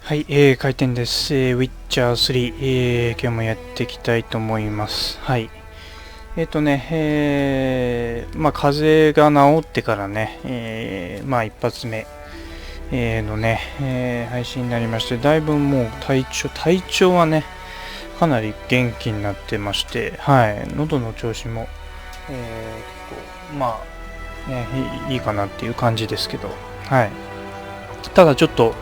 はい、開店です。ウィッチャー3、今日もやっていきたいと思います。はい。風邪が治ってからね、一発目、のね、配信になりまして、だいぶもう体調はね、かなり元気になってまして、はい、喉の調子も、いいかなっていう感じですけど、はい。ただちょっと、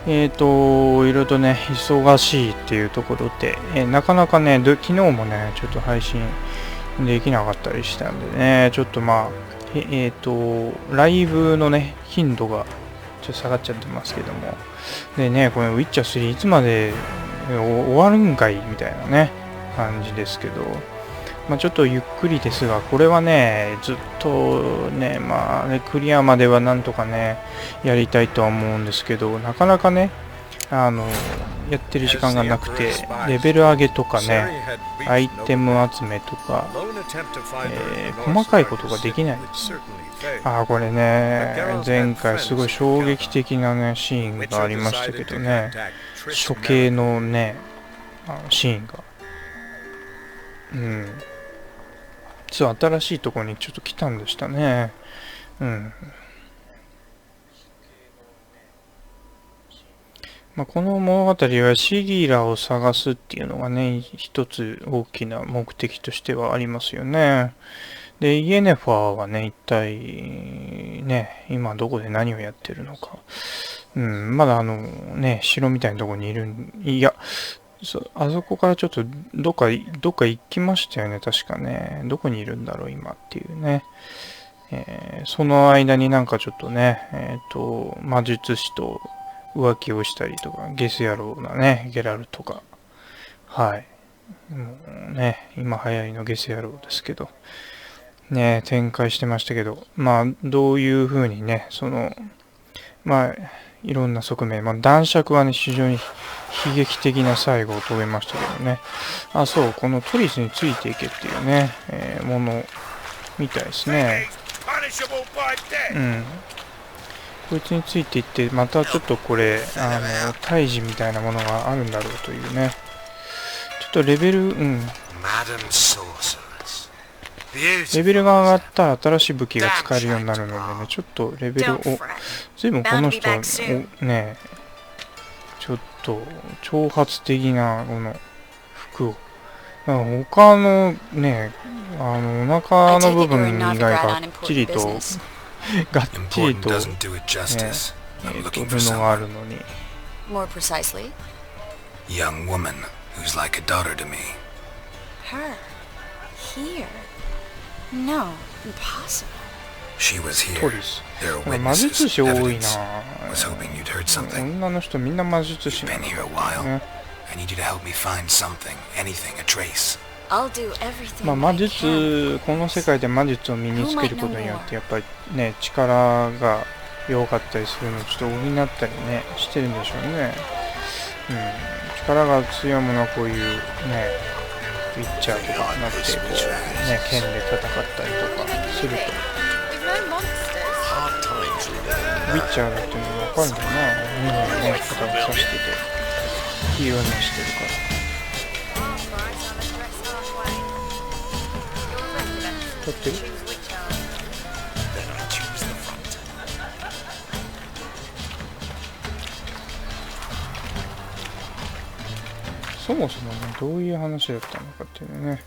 いろいろとね、忙しいっていうところで、なかなかね、昨日もね、ちょっと配信できなかったりしたんでね、ちょっとライブのね、頻度がちょっと下がっちゃってますけども、でね、このウィッチャー3いつまで終わるんかいみたいなね、感じですけど、ちょっとゆっくりですが、これはね、ずっとね、クリアまではなんとかね、やりたいとは思うんですけど、なかなかね、やってる時間がなくて、レベル上げとかね、アイテム集めとか、細かいことができないです。これね、前回すごい衝撃的なね、シーンがありましたけどね、処刑のね、シーンが。新しいところにちょっと来たんでしたね。この物語はシギラを探すっていうのがね、一つ大きな目的としてはありますよね。で、イエネファーはね、一体ね、今どこで何をやってるのか。まだ城みたいなところにいるいや、あそこからちょっとどっか行きましたよね、確かね。どこにいるんだろう、今っていうね。その間になんかちょっとね、魔術師と浮気をしたりとか、ゲス野郎なね、ゲラルとか。はい。もうね、今流行りのゲス野郎ですけど。ね、展開してましたけど、どういう風にね、いろんな側面、男爵はね、非常に悲劇的な最後を遂げましたけどね。そう、このトリスについていけっていうね、ものみたいですね。こいつについていって、またちょっとこれ、退治みたいなものがあるんだろうというね。ちょっとレベル、レベルが上がったら新しい武器が使えるようになるのでね、ちょっとレベルを、随分この人はね、ちょっと挑発的なこの服を、他のね、お腹の部分以外がっちりと、布があるのに。More precisely? Young woman who's like a daughter to me. Her? Here? No, impossible. She was here. There are 魔術 witnesses, 師多い evidence. な。 Was hoping you'd heard something. 女の人みんな魔術 You've 師な been の here a while. ね。I need you to help me find something, anything, a trace. I'll do everything 魔 I can. 術、この世界で魔術を身につけることによってやっぱりね、力が弱かったりするのをちょっと補ったりね、してるんでしょうね。力が強いものはこういうね、ウィッチャーとかになってこうね、剣で戦ったりとかすると、ウィッチャーだっていうのが分かるんだな。ね、肩を刺しててヒーローにしてるから。撮ってる？そもそもね、どういう話だったのかっていうね。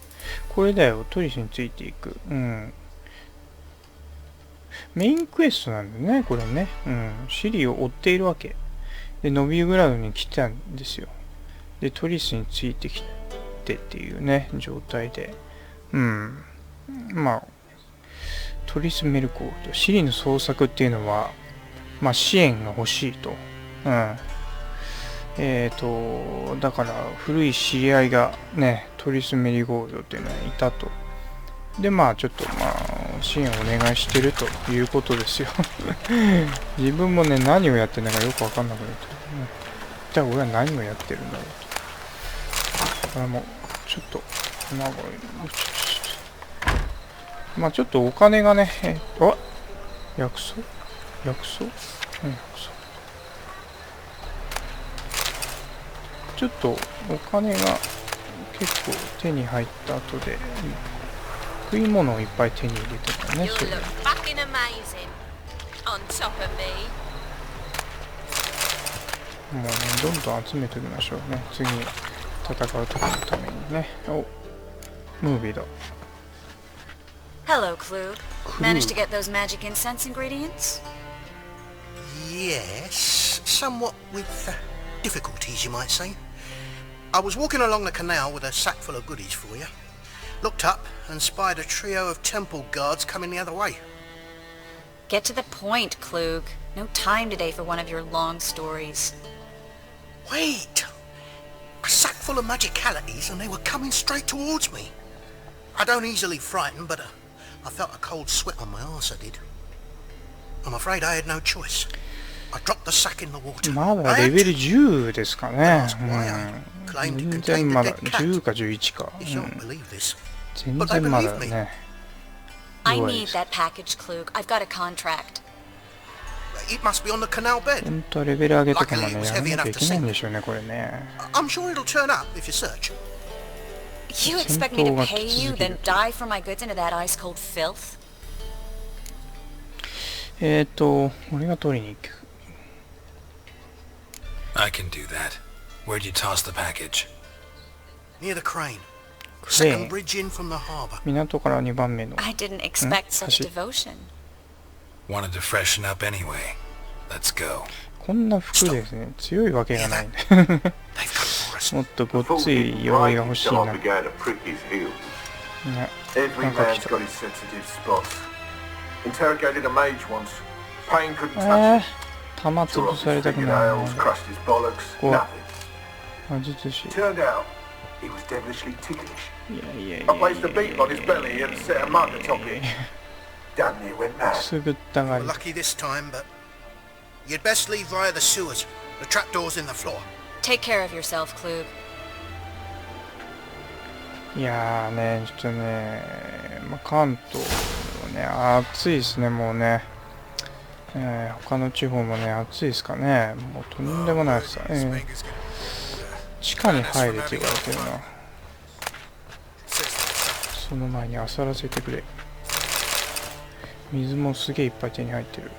これだよ、トリスについていく。メインクエストなんだよね、これね。シリを追っているわけ。で、ノビグラードに来たんですよ。で、トリスについてきてっていうね、状態で。トリスメルコーとシリの捜索っていうのは、支援が欲しいと。だから古い知り合いがね、トリスメリゴールドっていうのはいたと。で、ちょっと支援をお願いしてるということですよ。自分もね、何をやってるのかよくわかんなくなってるね。じゃあ俺は何をやってるんだろうと。これもちょっとちょっとお金がね、薬草。ちょっとお金が結構手に入った後で食い物をいっぱい手に入れてたね。それもうね、どんどん集めておきましょうね。次戦う時のためにね。お、ムービーだ。Hello, Klug. Managed to get those magic incense ingredients? Yes, somewhat with difficulties, you might say. I was walking along the canal with a sack full of goodies for you. Looked up and spied a trio of temple guards coming the other way. Get to the point, Klug. No time today for one of your long stories. Wait! A sack full of magicalities and they were coming straight towards me. I don't easily frighten, but I felt a cold sweat on my arse, I did. I'm afraid I had no choice. I dropped the sack in the water. まだレベル10ですかね。全然まだ10か11か。全然まだね。I need that package, Klug. I've got a contract. It must be on the canal bed. 本当はレベル上げとかもね、やらなきゃいけないんでしょうね、これね。I'm sure it'll turn up if you search. You expect me to pay you, then dive for my goods into that ice-cold filth? 俺が取りに行く。I can do that. Where'd you toss the package? Near the crane. クレー Second ン。bridge in from the harbor. 港から2番目の。 I didn't expect such devotion. Wanted to freshen up anyway. Let's go. こんな服ですね。強いわけがない。 They've come for us. もっとごっつい鎧が欲しいな。ね、 Every なんか man's 来た。 got his sensitive spots. Interrogated a mage once. Pain couldn't touch him. 弾 Tore 潰 off さ his れたくない。 fingernails, crushed his bollocks. Go on. Nothing. 魔術師。 Turned out he was devilishly ticklish. いやいやい I や placed a beam on his belly and set a mug atop it. Damn near went mad. くすぐったが We're り。 lucky this time, but you'd best leave via the sewers. The trapdoor's in the floor. Take care of yourself, Klug. いやーね、ちょっとね、関東もね、暑いですね、もうね。他の地方もね、暑いですかね。もうとんでもない暑さ。地下に入れって言われてるな。その前に漁らせてくれ。水もすげえいっぱい手に入ってる。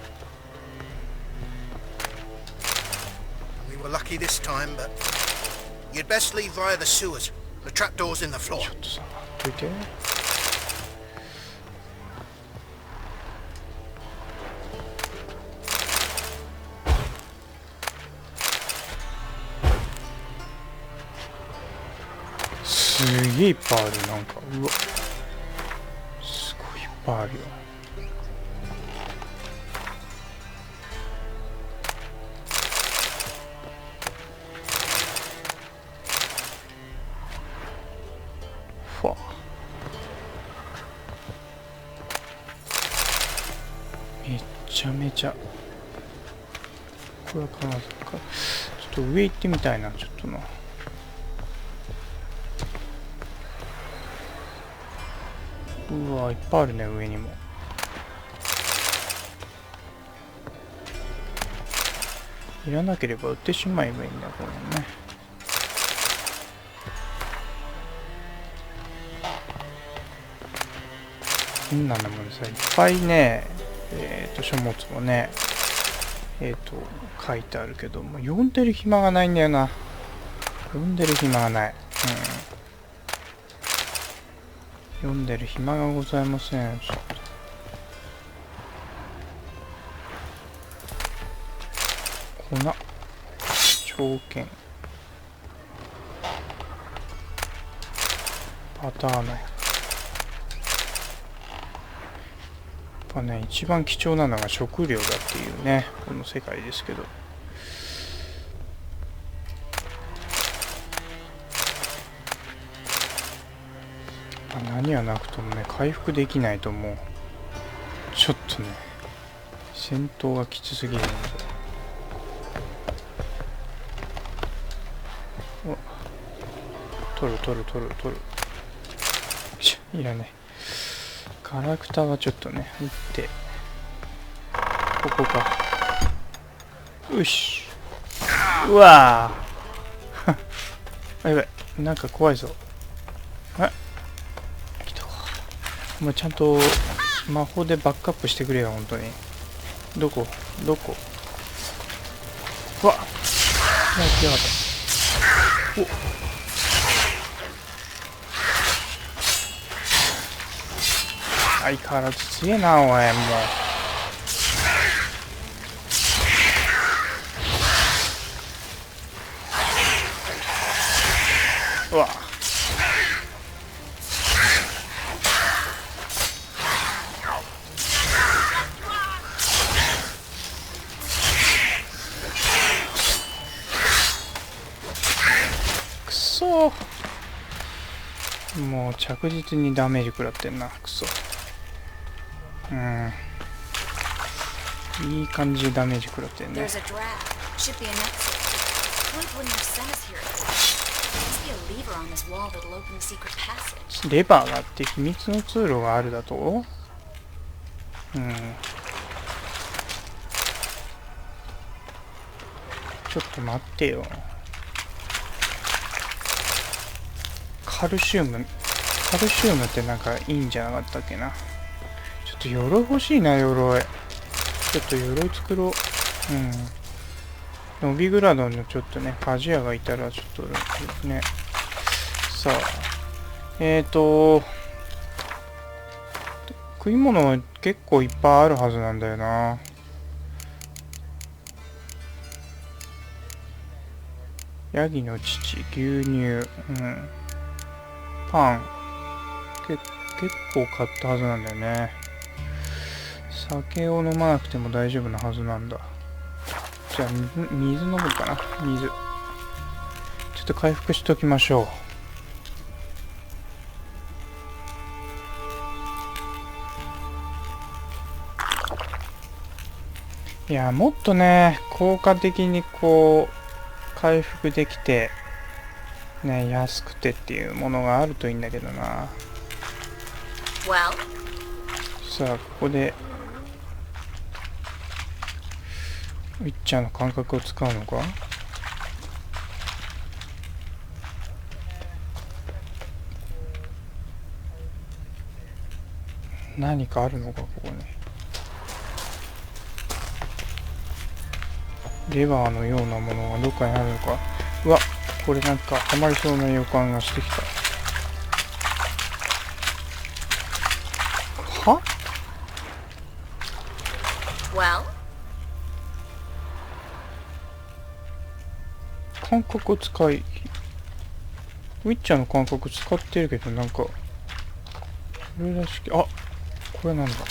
We were lucky this time, but you'd best leave via the sewers. The trapdoor's in the floor. ちょっとさ、待っといて。すげえいっぱいある、なんか。うわ。すごいいっぱいあるよ。ふわ。めちゃめちゃ。これは金沢か。ちょっと上行ってみたいな、ちょっとな。うわ、いっぱいあるね、上にも。いらなければ売ってしまえばいいんだ、これね。こんなんだもんさ、いっぱいね、書物もね、書いてあるけども、読んでる暇がないんだよな。読んでる暇がない。読んでる暇がございません。ちょっと粉長剣パターナイフ。やっぱね、一番貴重なのが食料だっていうね、この世界ですけど。何はなくともね、回復できないともうちょっとね、戦闘がきつすぎるので。取る。いらね。ガラクタはちょっとね、打って、ここか。よし。うわぁあ、やばい。なんか怖いぞ。あ、来たか。お前ちゃんと魔法でバックアップしてくれよ、本当に。どこうわっ、来やがった。お、相変わらず強えな、おい、もう。うわ、くそー、もう着実にダメージ食らってんな、くそ。いい感じでダメージ食らってんね。レバーがあって秘密の通路があるだと？ちょっと待ってよ。カルシウムってなんかいいんじゃなかったっけな。ちょっと鎧欲しいな、鎧。ちょっと鎧作ろう。ノビグラドンのちょっとね、鍛冶屋がいたらちょっとね。さあ、食い物結構いっぱいあるはずなんだよな。ヤギの乳、牛乳、パン、結構買ったはずなんだよね。酒を飲まなくても大丈夫なはずなんだ。じゃあ水飲むかな。水ちょっと回復しときましょう。いや、もっとね、効果的にこう回復できてね、安くてっていうものがあるといいんだけどな。さあ、ここでウィッチャーの感覚を使うのか。何かあるのか、ここに。レバーのようなものがどっかにあるのか。うわ、これなんかハマりそうな予感がしてきた。は？感覚を使い、ウィッチャーの感覚使ってるけど、なんかこれらしき、あ、これなんだ。あった。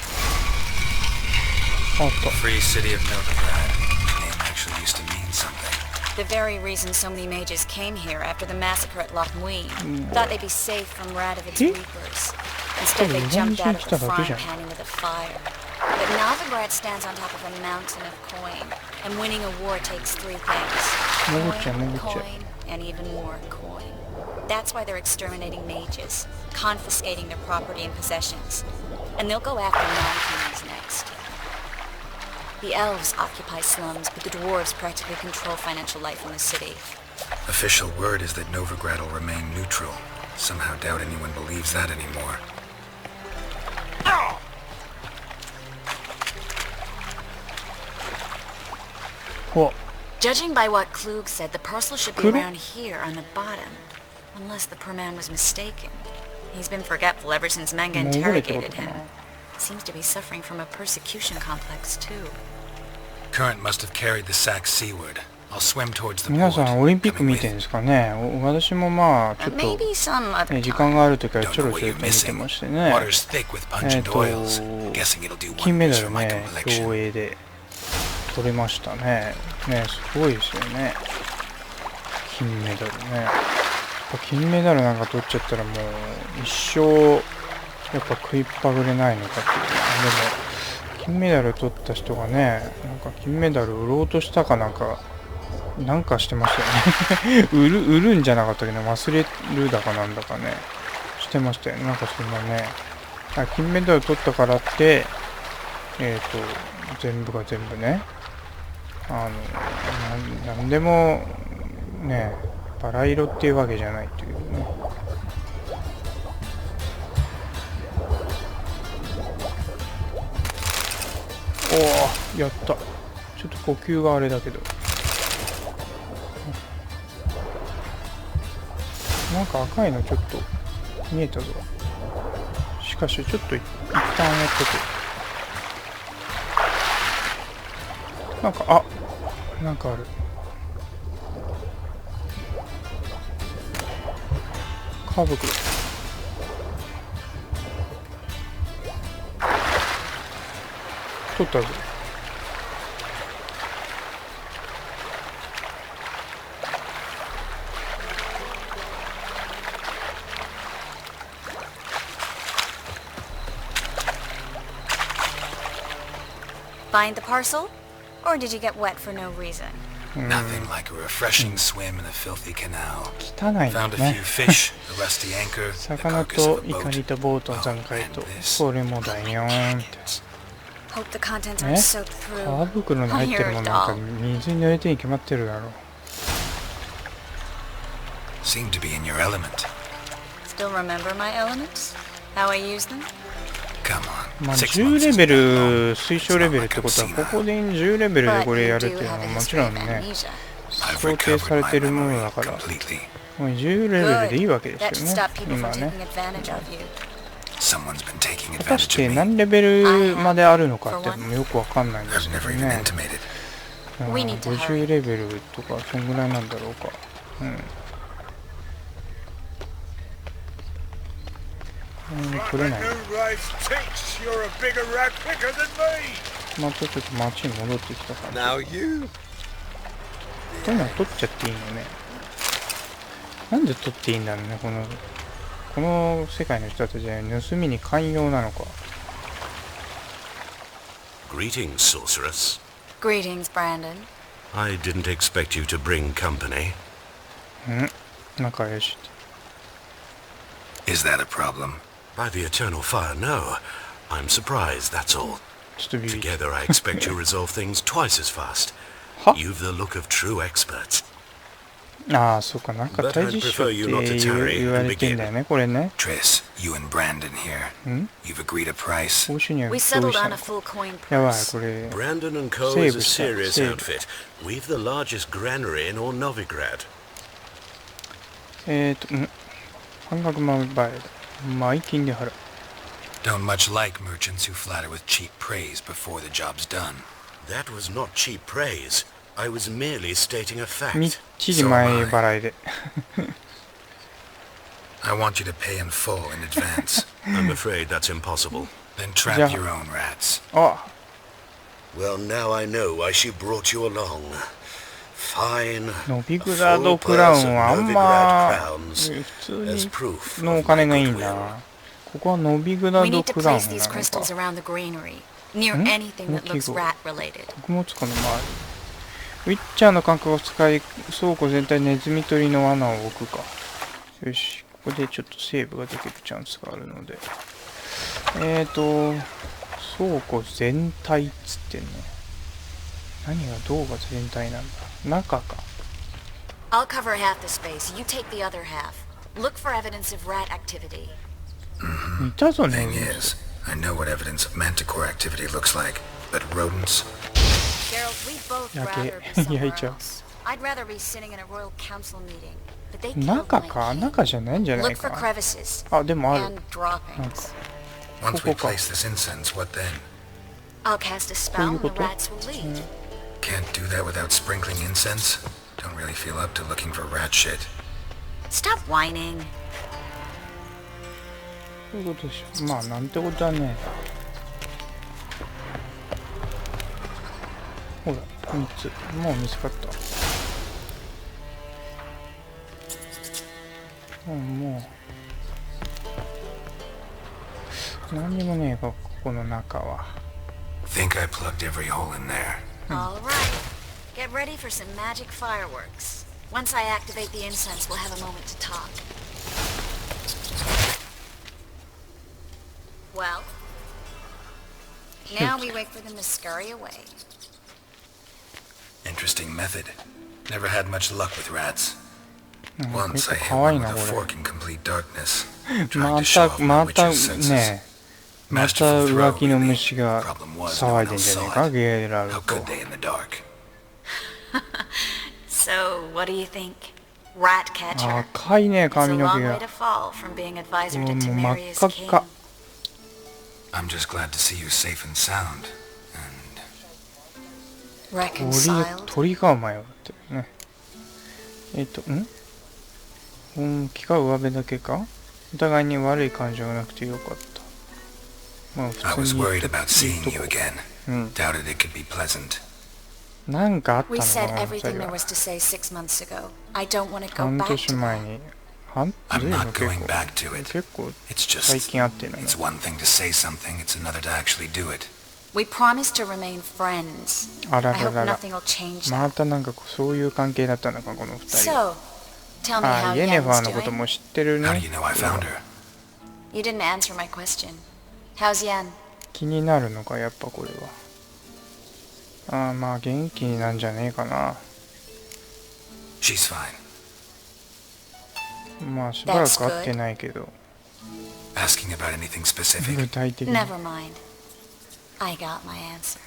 The very reason so many mages came here after the massacre at Loch Muin thought they'd be safe from Radovid's reapers. Instead, they jumped out of the frying pan into the fire. But Novigrad stands on top of a mountain of coin, and winning a war takes three things: coin, and even more coin. That's why they're exterminating mages, confiscating their property and possessions, and they'll go after non-humans next. The elves occupy slums, but the dwarves practically control financial life in the city. Official word is that Novigrad will remain neutral. Somehow doubt anyone believes that anymore. What? Judging by what Klug said, the parcel should be around here on the bottom. Unless the poor man was mistaken. He's been forgetful ever since Manga interrogated him. Seems to be suffering from a persecution complex, too. Current must have carried the sack seaward. I'll swim towards the 皆 port. さんオリンピック見てるんですかね。私もまあちょっと、 Maybe some other 時間があるときは Don't ちょ know ろ what ちょろ you're と見て missing. ましてね。 Water's thick with pungent oils. Guessing it'll do 金メ wonders ダ for ル my ね、 complexion. 競泳で取れましたね。ね、すごいですよね。金メダルね。やっぱ金メダルなんか取っちゃったらもう一生やっぱ食いっぱぐれないのかっていう。でも金メダル取った人がね、なんか金メダル売ろうとしたかなんかしてましたよね売るんじゃなかったけど忘れるだかなんだかねしてましたよね。なんかそんなね、金メダル取ったからって全部が全部ねなんでもねバラ色っていうわけじゃないというね。おお、やった。ちょっと呼吸があれだけど、なんか赤いのちょっと見えたぞ。しかしちょっと一旦やっとく。なんかなんかある。カーブクロ取ったぞ。Find the parcel? Or did you get wet for no reason? Nothing like a refreshing swim in a filthy canal. 汚いの Found a ね。 few fish, a rusty anchor, the 魚 carcass と of a イカ boat. リとボートの残骸と、これもだよーんって。 Hope the contents ね aren't soaked through. 皮袋に入ってるものなんか水に濡れてに決まってるだろう。 Seem to be in your element. Still remember my elements? How I use them? Come on. まあ 6 10 months レ is ベ not ル long. 推奨レベルってことはここで10レベルで But これ you やるって do いうの have は a もち history ろ of んね amnesia. I've 想定 recovered され my てるもの memory だから、 completely. もう10レベルでいいわけで That す should よね stop people 今 from ね。 taking advantage of you. Someone's been taking 果たし advantage て of me. 何レベルまであるのかってもよくわかんないんで I've すけ never ど even ね。 intimated. We need to 50 hurry. レベルとかそんぐらいなんだろうか。取れない。 rice takes, you're a bigger rat picker than me. またちょっと街に戻ってきた感じ。 Now you. こういうのは取っちゃっていいのね。なんで取っていいんだろうね、この世界の人たちは盗みに寛容なのか。 Greetings, sorceress. Greetings, Brandon. I didn't expect you to bring company. 仲良し。 Is that a problem? By the eternal fire, no. I'm surprised, that's all. ちょっとビビって。 Together, I expect you resolve things twice as fast. は You've the look of true experts. ああ、そうか、なんか対峙書って言われてんだよね、これね。 Triss, you and Brandon here. You've agreed a price. 報酬には We 合意 settled した on の a か。 full coin やばい、 purse. これ。 Brandon and Co. is a serious outfit. We've the largest granary in all Novigrad. 半額前だ。前金で払う。 Don't much like merchants who flatter with cheap praise before the job's done. That was not cheap praise. I was merely stating a みっ fact. ちり前払いで。 I want you to pay in full in advance. I'm afraid that's impossible. Then trap Yeah. your own rats. あ、 Well, now I know why she brought you along. Fine. ノビグラードクラウンはあんま普通のお金がいいな。ここはノビグラ We ード need to クラウン place な these の crystals か。 around the granary, near anything that looks rat related. 穀物庫の周り。ウィッチャーの感覚を使い、倉庫全体にネズミ取りの罠を置くか。よし、ここでちょっとセーブができるチャンスがあるので。倉庫全体っつってんの。何がどうが全体なんだ。中か。 I'll cover half the space. You take the other half. Look for evidence of rat activity. いたぞね。 Thing is, I know what evidence of manticore activity looks like, but rodents? Gerald, we'd both Yeah, rather okay. be somewhere Yeah, else. I'd rather be sitting in a royal council meeting. But they killed 中 my か king. 中じゃないんじゃない Look for か。 crevices あ、でもある。 and droppings. Once we Coco. place this incense, what then? I'll cast a spell and the rats will leave. Can't do that without sprinkling incense? Don't really feel up to looking for rat shit. Stop whining. そういうことでしょ。まあ、なんてことはね。ほら、3つ。もう見つかった。もう。何にもねえか、ここの中は。 Think I plugged every hole in there. All right. Get ready for some magic fireworks. Once I activate the incense, we'll have a moment to talk. Well, now we wait for them to scurry away. Interesting method. Never had much luck with rats. Once I 結 hit 構可愛い one な with a こ fork in complete darkness, れ trying to show off my また witcher's senses. ねまた Masterful 浮 throw, 気の really. 虫が Problem was no 騒 one いでん else じゃねえ saw か it. ゲラル How と could they in the dark? So, what do you think? Ratcatcher. 赤いね It's a 髪の毛 long way が to fall from being advisor to もう真っ Temeria's 赤っ king. か I'm just glad to see you safe and sound. And Reconciled. 鳥が迷ってるね本気か上辺だけかお互いに悪い感情がなくてよかったまあ I 普 was 通に worried 言 about っ seeing と you こ again. う、うん、 Doubted it could be pleasant. なんかあったの We か said な everything there was to say 6 months ago. I don't want to go 半 back 年 to 前 that. にI'm 随分 not 結 going 構 back to it. 結構 It's 最 just, 近会ってんだね it's one thing to say something, it's another to actually do it. We promised to remain friends. あら I ら hope らら nothing will change ま that. たなんかそういう関係だったのかこの二人 So, tell me あ how イエネファ Yen's ーのこと doing. も知ってる How do ね you know I found her? You didn't answer my question. How's Yen? 気になるのかやっぱこれはまあ元気なんじゃねえかな She's fine. まあしばらく会ってないけど Asking about anything specific? 具体的に Never mind. I got my answer.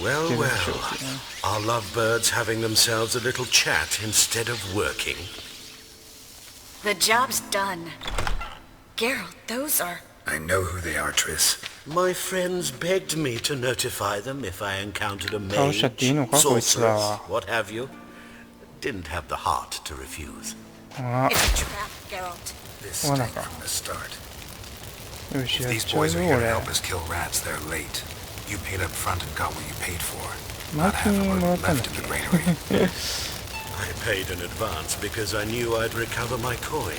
Well, well. Are lovebirds having themselves a little chat instead of working? The job's done. Geralt, those are... I know who they are, Triss. My friends begged me to notify them if I encountered a 倒しちゃっていいの mage, かこいつら sorceress, は what have you. Didn't have the heart to refuse. あ It's a trap, Geralt. This Well, stank no. from the start. よし If やっ these ちゃう boys ぞ are here to 俺 help us kill rats, they're late. You paid up front and got what you paid for. 前 Not half 金 a もら word ったんだっ left in the け granary. I paid in advance because I knew I'd recover my coin.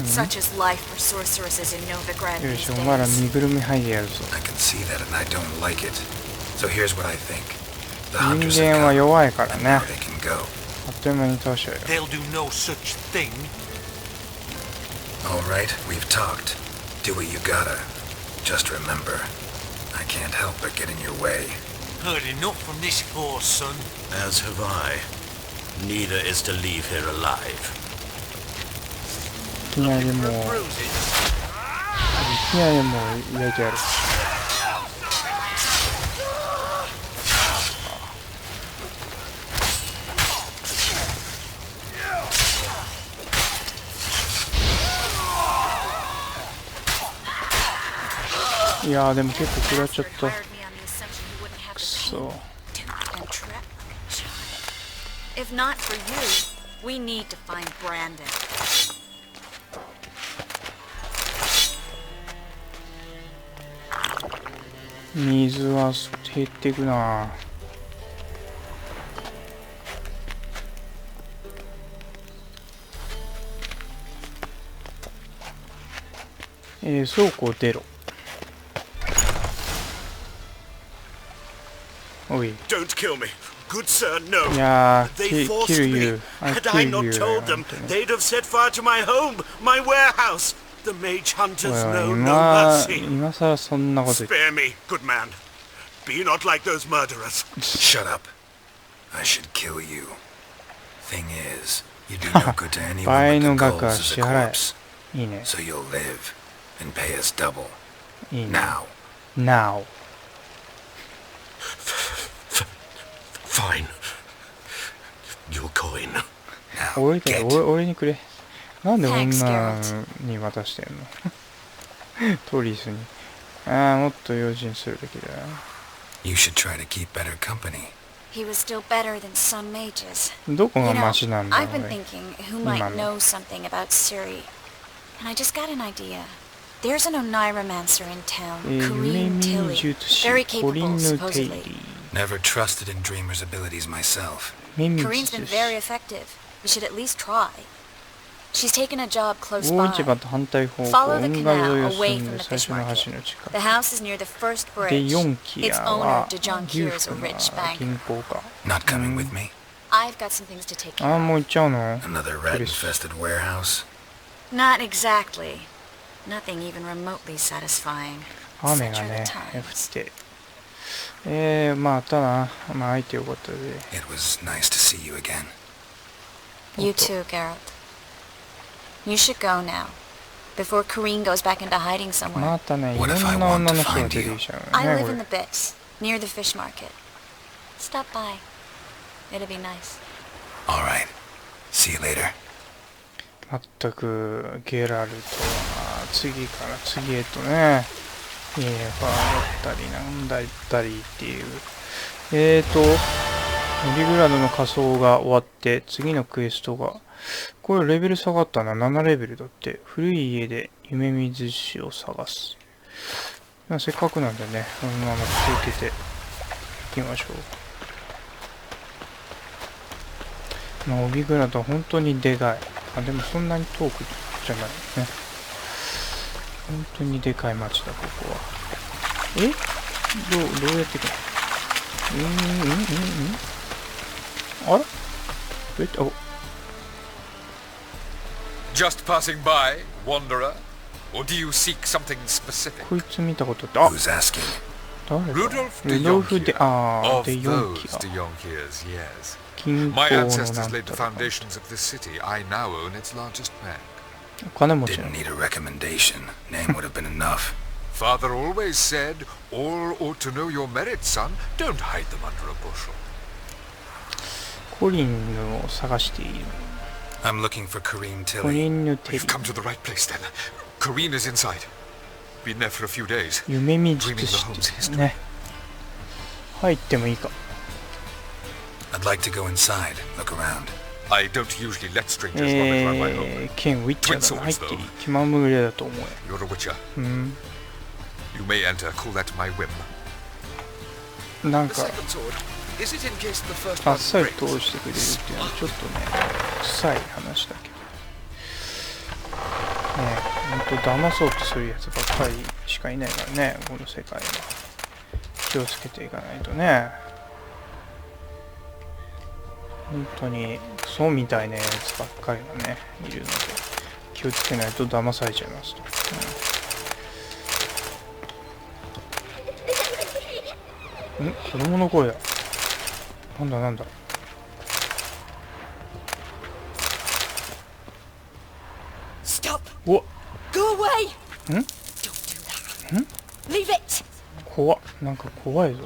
Such is life for sorceresses in Novigrad よ these しお前ら days. 身ぐるみ剥いでやるぞ I can see that and I don't like it. So here's what I think. The 人 hunters 間 have は come, 弱いから and ね now they can go. あっという間に倒しちゃうよ They'll do no such thing. All right, we've talked. Do what you gotta. Just remember, I can't help but get in your way. Heard enough from this horse, son. As have I. Neither is to leave here alive. いきなりもうい Bruises. きなりもう焼いてやるいやーでも結構食らっちゃった Hired me on the assumption you wouldn't have く to そ pay and trap my child. If not for you, we need to find Brandon. 水は減っていくな倉庫出ろおい Don't kill me. Good sir, no. いやー They キ forced ル me. ユー Had I not told them, they'd have set fire to my home, my warehouse. The mage hunters おい know おい no 今 mercy. 今さらそんなこと言って Spare me, good man. Be not like those murderers. Shut up. I should kill you. Thing is, you do no good to anyone 倍 but の the 額は ghouls as 支 a 払 corpse. えいいね So you'll live and pay us double. いいね Now. Now Fine. Your coin. Now 俺だ get. 俺にくれなんで Thanks, 女に渡してんのトリスにああもっと用心するべきだよ You should try to keep better company. He was still better than some mages. どこ You が know, マシなんだ I've ろう been ね thinking who might Mama. know something about Ciri. And I just got an idea. There's an Oniromancer in town, 夢 Kareem 見 Tilly. 術師 Very コリン capable, ヌ・テイリ supposedly. Never trusted in Dreamer's abilities myself. ー夢見 Kareem's 術 been 師 very effective. We should at least try. She's taken a job close 魚市場 by. と反対方向 Follow the 運河沿い canal を away 進ん from で the 最 fish 初の market. 橋の近 The house is near the first くで bridge. 4機 Its や owner, は DeJohn 裕 Q, is 福 a な rich banker. 銀行家 Not coming with me? I've got some things to take ああ care もう of. 行っちゃうの Another rat-infested warehouse? Not exactly. Nothing even remotely satisfying. 雨 Such が are ね the 降っ times. てまあただまあ会えてよかったで It was nice to see you again. You too, Geralt. You should go now, before Kareen goes back into hiding somewhere. またねいろ What ん if I な want 女 to の人が find 出て you? きちゃう I よね live こ in れ the Bits, near the fish market. Stop by. It'll be nice. All right. See you later. まったくゲラルトは次から次へとね家が上がったりなんだったりっていうノビグラドの仮装が終わって次のクエストがこれレベル下がったな7レベルだって古い家で夢水師を探すまあせっかくなんでねこのまま続けていきましょうノビグラドは本当にでかいあでもそんなに遠くじゃないね本当にでかい町だここはどうやって行くのあらJust passing by, wanderer? Or do you seek something specific? こいつ見たことってWho's asking? 誰だ Rudolph ル de ドルフ Jonquière. でOf で4 those 機が de Jonquières, yes. 銀行 My のなん ancestors た laid the ら foundations of this city. I now own its largest bank. お金持ちな Didn't の need a recommendation. Name would have been enough. Father always said, all ought to know your merits, son. Don't hide them under a bushel. コリンヌを探している I'm looking for Kareem コ Tilly. リンヌテリ You've come to the right place, then. Kareen is inside. Been there for a few days. 夢見術師ですね入ってもいいか I'd like to go inside, look around. I don't usually let strangers vomit around my home. 剣ウィッチャーだな入っていい気まぐれだと思 You're a witcher. えYou may enter. Call that my whim. なん The か second sword. Is it in case the first あ one っさり breaks? 通してくれるっていうのはちょっとね臭い話だけどねほんと騙そうとするやつばっかりしかいないからねこの世界は気をつけていかないとね本当にクソみたいなやつばっかりがねいるので気をつけないと騙されちゃいますと、子供の声だなんだStop! うわ Go away! ん Don't do that. Leave it! 怖っなんか怖いぞ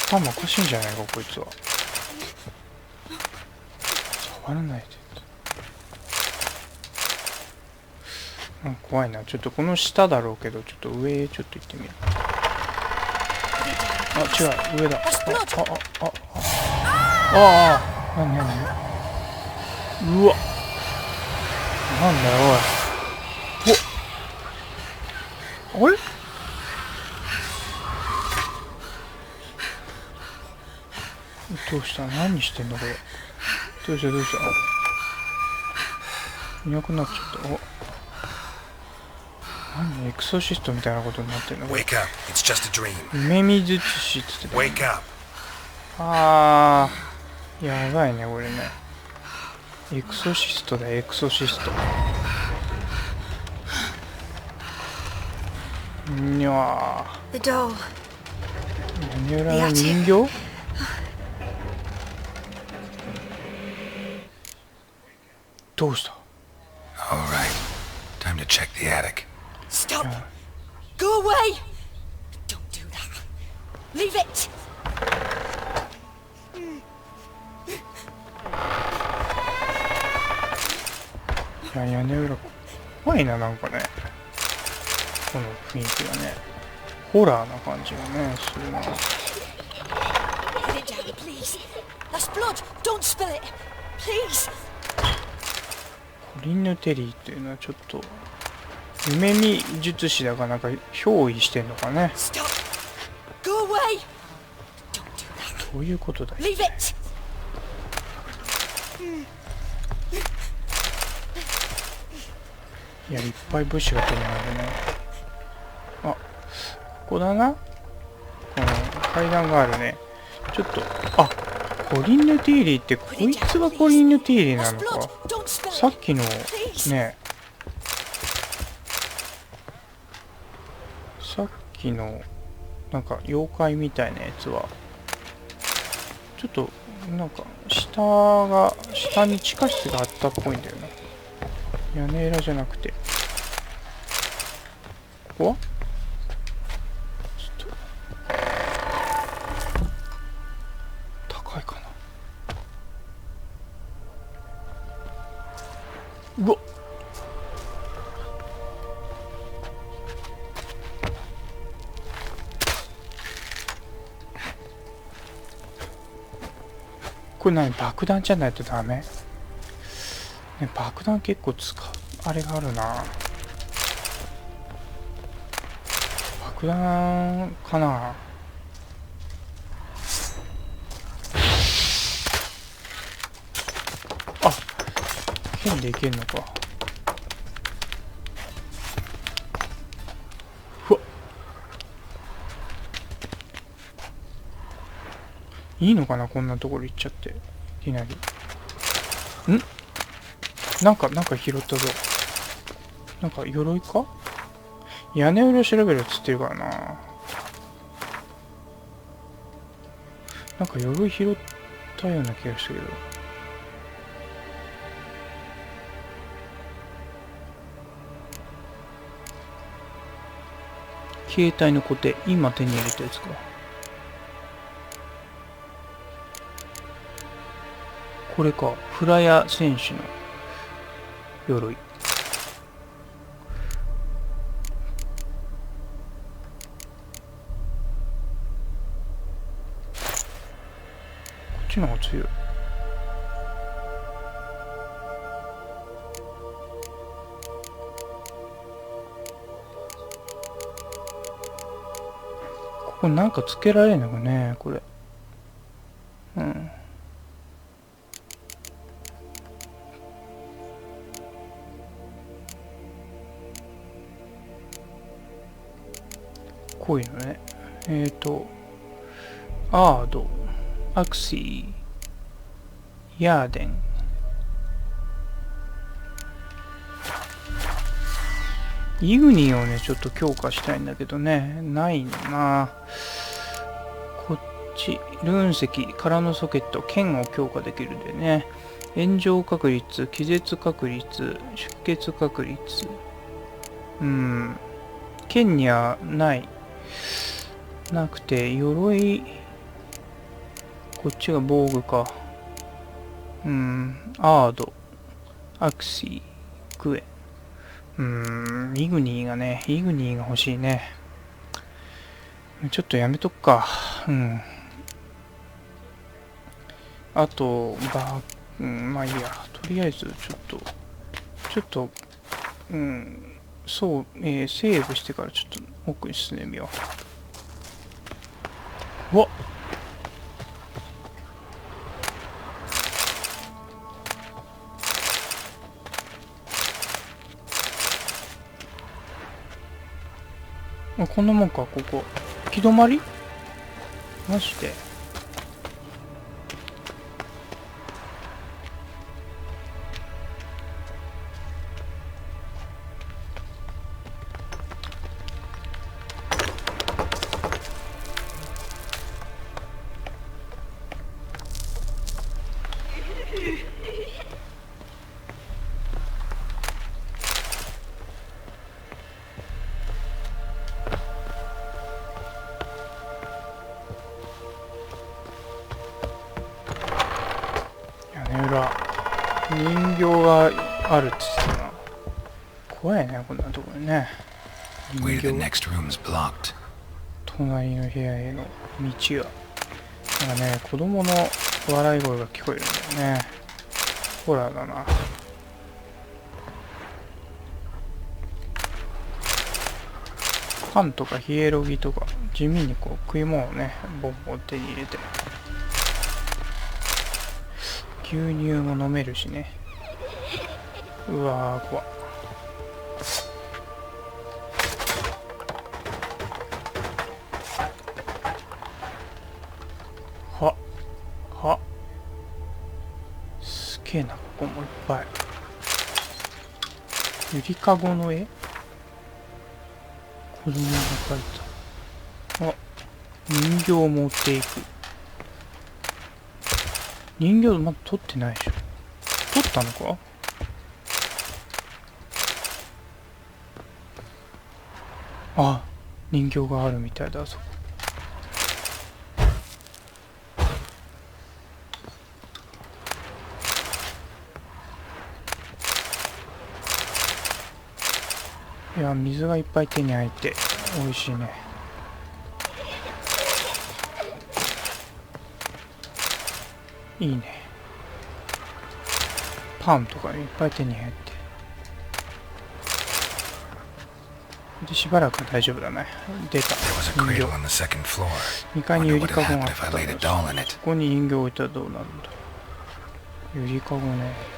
頭おかしいんじゃないかこいつは触らないでなんか怖いなちょっとこの下だろうけどちょっと上へちょっと行ってみるあ違う上だなにうわなんだよおいあれどうした何してんのこれどうしたいなくなっちゃった何エクソシストみたいなことになってんのこれ Wake up. It's just a dream. 夢見術師っつってた Wake up. やばいねこれねエクソシストだエクソシストにゃ The doll. 何裏の人形どうした All right. Time to check the attic. Stop! Go away! Don't do that. Leave it! 屋根裏怖いななんかねこの雰囲気がねホラーな感じがねするな Put it down, please. That's blood. Don't spill it. Please. コリンヌ・テリーっていうのはちょっと夢見術師だかなんか憑依してんのかね Stop. Go away. Don't do that. どういうことだよ Leave it. いや、いっぱい物資が取れないでね。あ、ここだな。この階段があるね。ちょっと、あ、コリンヌ・ティーリーって、こいつがコリンヌ・ティーリーなのか。さっきの、ね、さっきの、なんか、妖怪みたいなやつは、ちょっと、なんか、下に地下室があったっぽいんだよな。屋根裏じゃなくて。ここはちょっと、高いかな。うわっ、これ何、爆弾じゃないとダメ？ね、爆弾結構あれがあるな。爆弾かな。あ、剣でいけんのか。うわっ、いいのかな、こんなところ行っちゃって。いきなり。なんか拾ったぞ。なんか鎧か？屋根裏調べるっつってるからな。なんか鎧拾ったような気がしたけど。携帯の固定、今手に入れたやつか。これか、フラヤ選手の鎧。こっちの方が強い。ここなんかつけられるのかね、これ。うん。こういうのね。アード、アクシー、ヤーデン。イグニーをね、ちょっと強化したいんだけどね。ないな。こっち、ルーン石、空のソケット、剣を強化できるでね。炎上確率、気絶確率、出血確率。剣にはない。なくて、鎧、こっちが防具か。アード、アクシー、クエ。イグニーがね、イグニーが欲しいね。ちょっとやめとくか。あと、まあいいや。とりあえず、ちょっと、そう、セーブしてからちょっと奥に進んでみよう。うわっ、こんなもんか、ここ。行き止まり？マジで。人形があるって言ってたな。怖いね、こんなところにね。隣の部屋への道が。なんかね、子供の笑い声が聞こえるんだよね。ホラーだな。パンとかヒエロギとか、地味にこう食い物をね、ボンボン手に入れて。牛乳も飲めるしね。うわー、怖っ。けえな、ここもいっぱい。ゆりかごの絵、子供が描いた。あ、人形を持っていく。人形まだ取ってないでしょ。取ったのか。あ、人形があるみたいだ。そこ。いや、水がいっぱい手に入って美味しいね。いいね。パンとかいっぱい手に入って。で、しばらくは大丈夫だね。出た。人形。2階にゆりかごがあった。ここに人形置いたらどうなるんだ。ゆりかごね。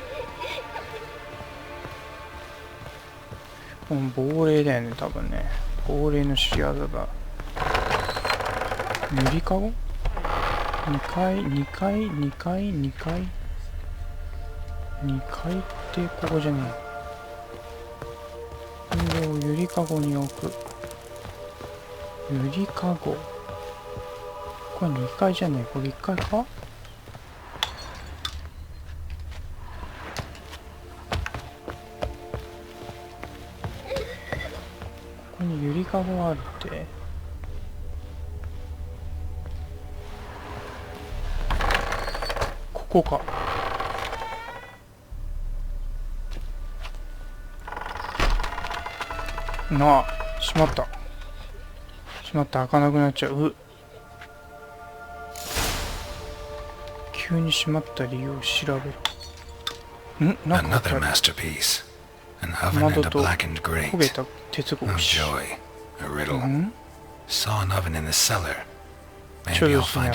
亡霊だよね、多分ね。亡霊の仕業だ。ゆりかご ?2 階ってここじゃねえ。人形をゆりかごに置く。ゆりかご。これ2階じゃねえ。これ1階か？ここにゆりかごがあるって。ここか。なあ、しまった。しまった、開かなくなっちゃう。急にしまった理由を調べる。ん？なんかあったり。窓と焦げた鉄格子。ちょうどですね。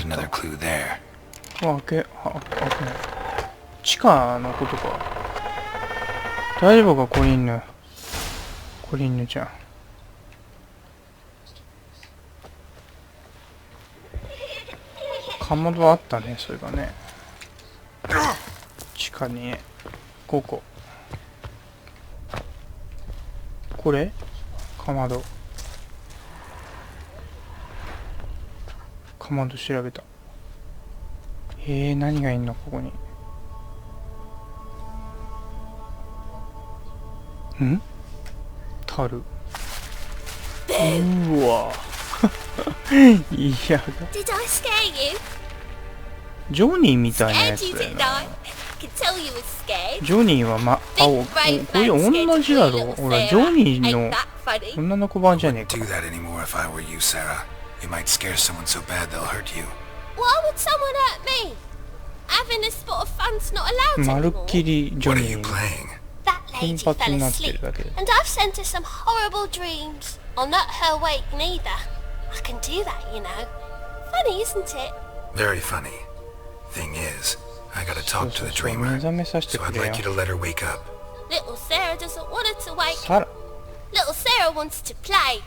開けない。地下のことか。大丈夫か、コリンヌ。コリンヌちゃん。かまどあったね、それがね。地下に5個。これかまど。かまど調べた。何がいんのここに。ん？樽。うわ。いやが。ジョニーみたいなやつだよな。ジョニーは青。これ同じだろ。ほら、ジョニーの女の子版じゃねえか。まるっきりジョニー。金髪になってるだけで。And I've sent her some horrible dreams. I'll not her wake neither. I can do that, you know. Funny, isn't it? Very funny. Thing is, I gotta talk to the dreamer, so I'd like you to let her wake up. Little Sarah doesn't want her to wake up. Little Sarah wants to play.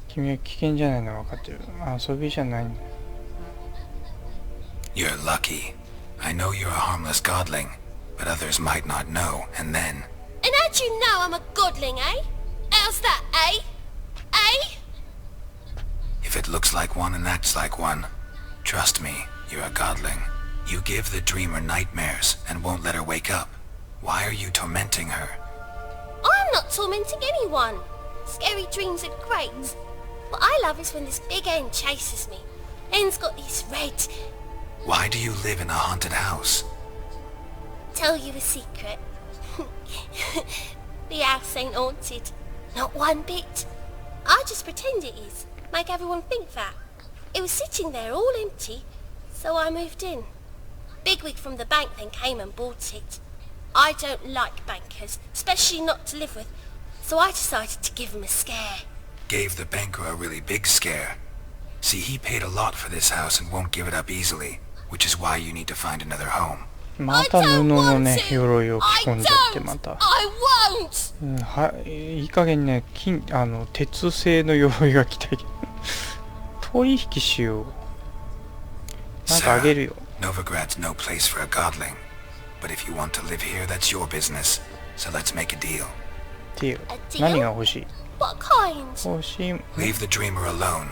君は危険じゃないの分かってる。遊びじゃないんだ。You're lucky. I know you're a harmless godling, but others might not know, and then... And how'd you know I'm a godling, eh? How's that, eh? Eh? If it looks like one and acts like one, trust me, you're a godling. You give the dreamer nightmares and won't let her wake up. Why are you tormenting her? I'm not tormenting anyone. Scary dreams are great. What I love is when this big hen chases me. Hen's got these red... Why do you live in a haunted house? Tell you a secret. The house ain't haunted. Not one bit. I just pretend it is. Make everyone think that. It was sitting there all empty, so I moved in. Bigwig from the bank then came and bought it. I don't like bankers, especially not to live with, so I decided to give him a scare. Gave the banker a really big scare. See, he paid a lot for this house and won't give it up easily, which is why you need to find another home. また布のね、鎧を着込んじゃってまた。いい加減ね、鉄製の鎧が着たいけど。取引しよう。なんかあげるよ。Novigrad's no place for a godling. But if you want to live here, that's your business. So let's make a deal. ディール。何が欲しい？ What kind? 欲しい。 Leave the dreamer alone.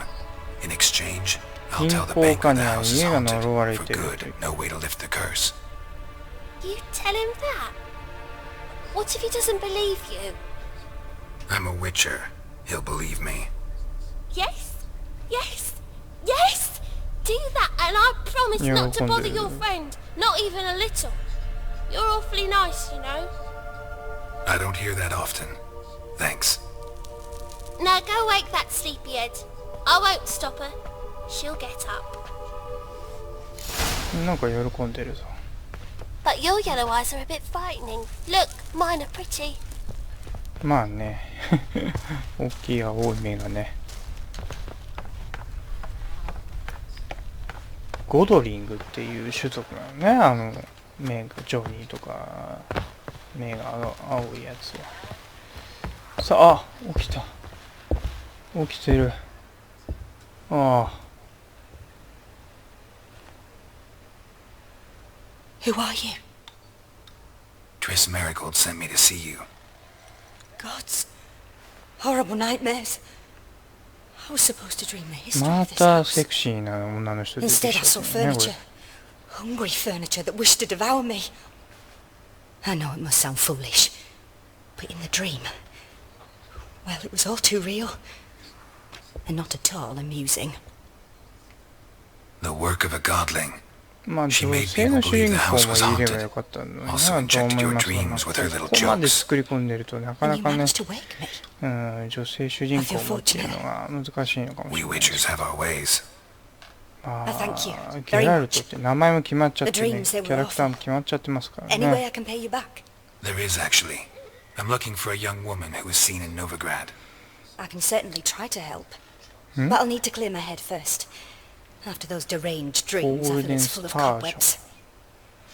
In exchange, I'll 銀 tell the 行 banker 家 the には house is 家が haunted 呪われ for てる good. No way to lift the curse. You tell him that? What if he doesn't believe you? I'm a witcher. He'll believe me. Yes? Yes? Yes! Do that and I promise not to bother your friend. Not even a little. You're awfully nice, you know. I don't hear that often. Thanks. Now go wake that sleepyhead. I won't stop her. She'll get up. なんか喜んでるぞ。But your yellow eyes are a bit frightening. Look, mine are pretty. まあね。大きい青い目がね。ゴドリングっていう種族なのね。目がジョニーとか、目が青いやつは。さあ、起きた。起きてる。ああ。Who are you? Triss Marigold sent me to see you. Gods. Horrible nightmares. I was supposed to dream the history ま of this た house. セクシーな女の人出てき Instead, I ち saw ゃったね、こ furniture. れ。 Hungry furniture that wished to devour me. I know it must sound foolish, but in the dream, well, it was all too real. And not at all amusing. The work of a godling. まあ女性の主人公もいればよかったのになと思いますが、ここまで作り込んでるとなかなかね、女性主人公もっていうのが難しいのかもしれない。まあ、ゲラルトって名前も決まっちゃってね、キャラクターも決まっちゃってますからね。There is actually. I'm looking for a young woman who was seen in Novigrad. I can certainly try to help, but I'll need to clear my head first. After those deranged dreams, I feel it's full of cobwebs.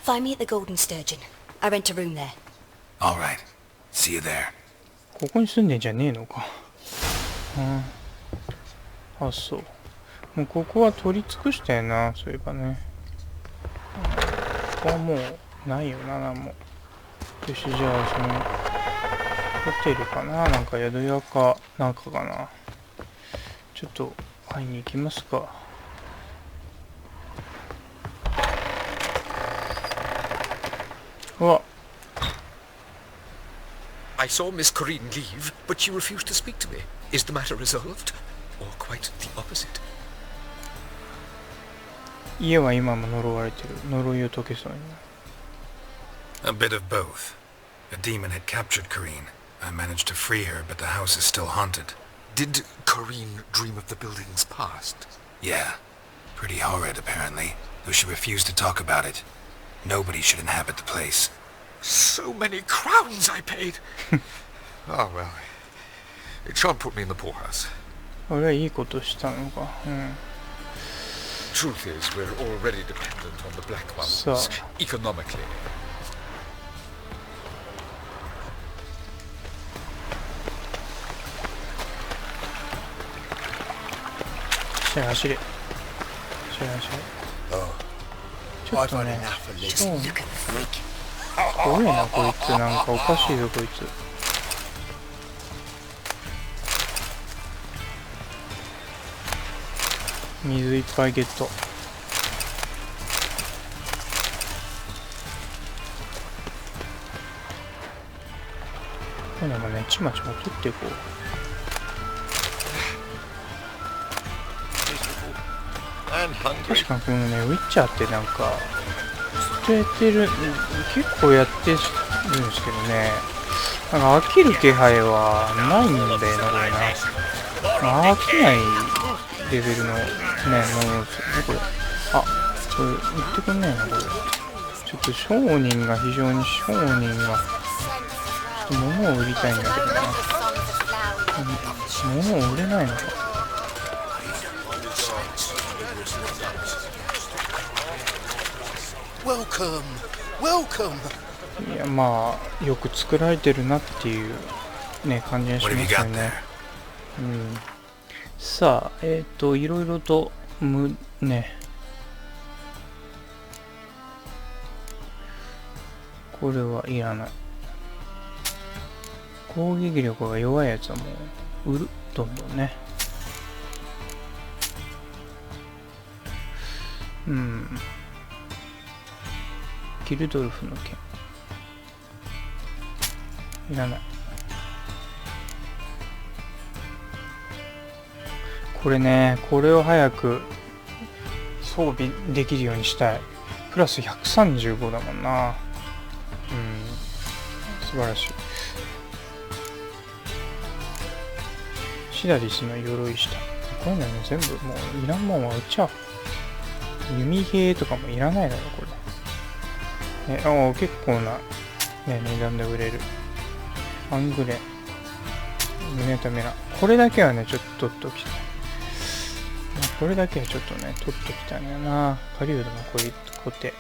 Find me at the Golden Sturgeon. I rent a room there. All right. See you there. ここに住んでんじゃねえのか。あ、そう。もうここは取り尽くしたよな、そういえばね。ここはもうないよな、なんも。よし、じゃあそのホテルかな、なんか宿屋かなんかかな。ちょっと会いに行きますか。うわ。I saw Miss Corinne leave, but she refused to speak to me. Is the matter resolved? Or quite the opposite? 家は今も呪われてる。呪いを解けそうになる。A bit of both. A demon had captured Corinne. I managed to free her, but the house is still haunted. Did Corinne dream of the building's past? Yeah. Pretty horrid, apparently, though she refused to talk about it. Nobody should inhabit the place. So many crowns I paid! Oh well. It shan't put me in the poorhouse. 俺はいいことしたのか。Truth is, we're already dependent on the black ones, economically. 走れ走れ。ちょっとね、すごいなこいつ、なんかおかしいぞこいつ。水いっぱいゲット。これなんかね、ちまちま取っていこう。確かにこのね、ウィッチャーってなんかずっとやってる、結構やってるんですけどね、なんか飽きる気配はないんだよな、これな。飽きないレベルのね、ものですよね、これ。あ、これ言ってくんないな、これ。ちょっと商人が非常にちょっと物を売りたいんだけどな。物を売れないのか。Welcome, welcome. いや、まあよく作られてるなっていうね感じがしますよね。さあ、いろいろとこれはいらない。攻撃力が弱いやつはもう売る。どんどんね。ギルドルフの剣いらない。これね、これを早く装備できるようにしたい。プラス135だもんな。素晴らしい。シダリスの鎧下。こういうのね、全部もういらんもんは売っちゃう。弓兵とかもいらないだろ、これ。結構な、ね、値段で売れる。アングレン。胸ためな。これだけはね、ちょっと取っときたい。これだけはちょっとね、取っときたいんだよな。狩人のコテ。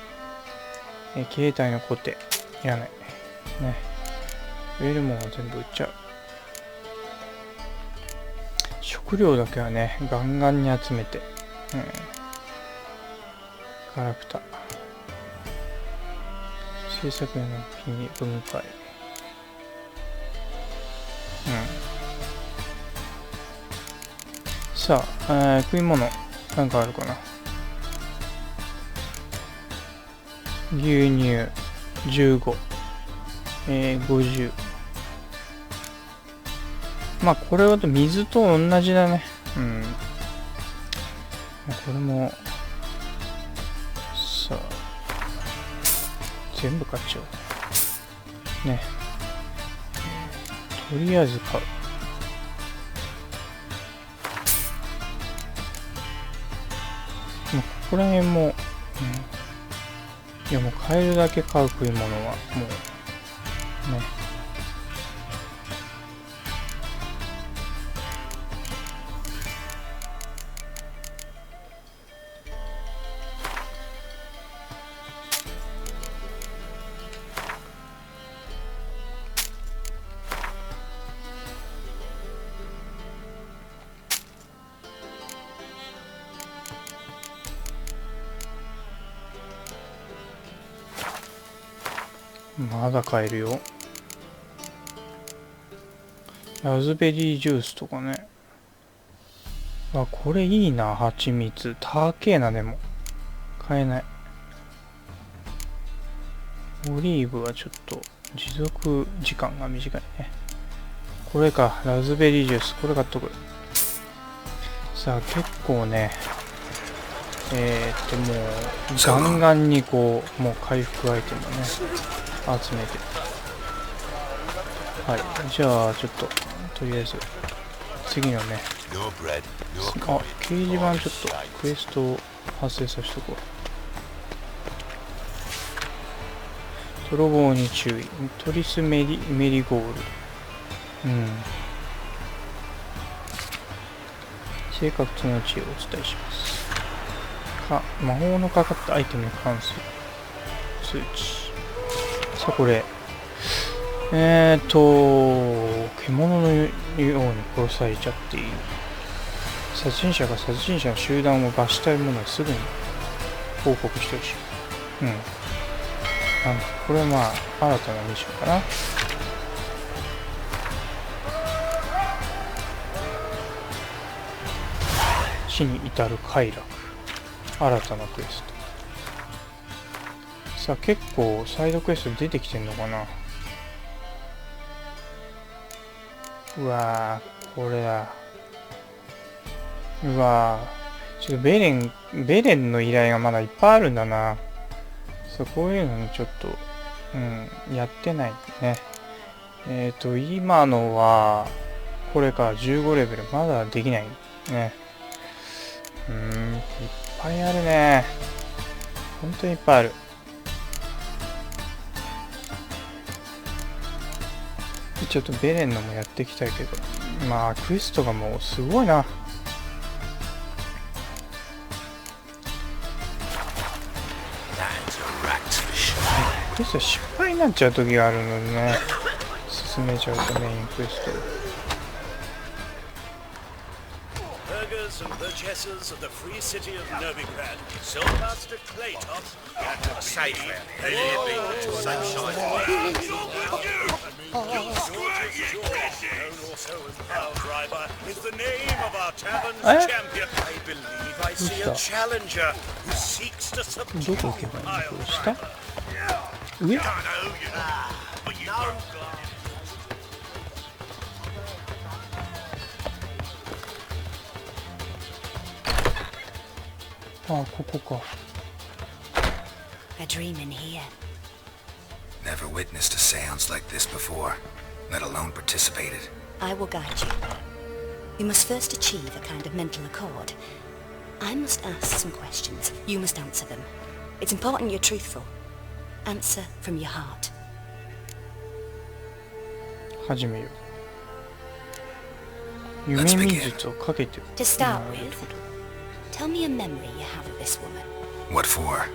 携帯のコテ。いらない。ね。売れるもんは全部売っちゃう。食料だけはね、ガンガンに集めて。ガラクタ。制作用の日に分解。さあ、食い物、なんかあるかな。牛乳、15。50。まあ、これは水と同じだね。これも、さあ、全部買っちゃおう。ね。とりあえず買う。ここら辺も、いやもう買えるだけ買う食い物はもうね。まだ買えるよ。ラズベリージュースとかね。これいいな。蜂蜜高えな。でも買えない。オリーブはちょっと持続時間が短いね。これか。ラズベリージュース、これ買っとく。さあ結構ね、もうガンガンにこう、もう回復アイテムをね集めて。はい、じゃあちょっととりあえず次のね、掲示板ちょっとクエストを発生させとこう。泥棒に注意。トリスメリゴール。正確の知恵をお伝えします。魔法のかかったアイテムに関する数値。さあこれ獣のように殺されちゃっている。殺人者が殺人者の集団を罰したいものはすぐに報告してほしい。これはまあ新たなミッションかな。死に至る快楽。新たなクエスト。さあ結構サイドクエスト出てきてんのかな。うわー、これだ。うわー、ちょっとベレンの依頼がまだいっぱいあるんだな。そう、こういうのにちょっとやってないね。今のはこれか。15レベルまだできないね。いっぱいあるね。本当にいっぱいある。ちょっとベレンのもやっていきたいけど、まあクエストがもうすごいな。クエスト失敗になっちゃう時があるのでね、進めちゃうとメインクエスト。burghers and burgesses of the free city of Novigrad, Solmaster Claytop, and safe there. Same side. Known also as Plow Driver, is the name of our tavern's champion. I believe I see a challenger who seeks to subdue Plow Driver. 上？あ、ここか。A dream in here. Never witnessed a seance like this before, let alone participated. I will guide you. You must first achieve a kind of mental accord. I must ask some questions. You must answer them. It's important you're truthful. Answer from your heart. 始めよう。夢見術をかけて To start with, tell me a memory you have of this woman. What for?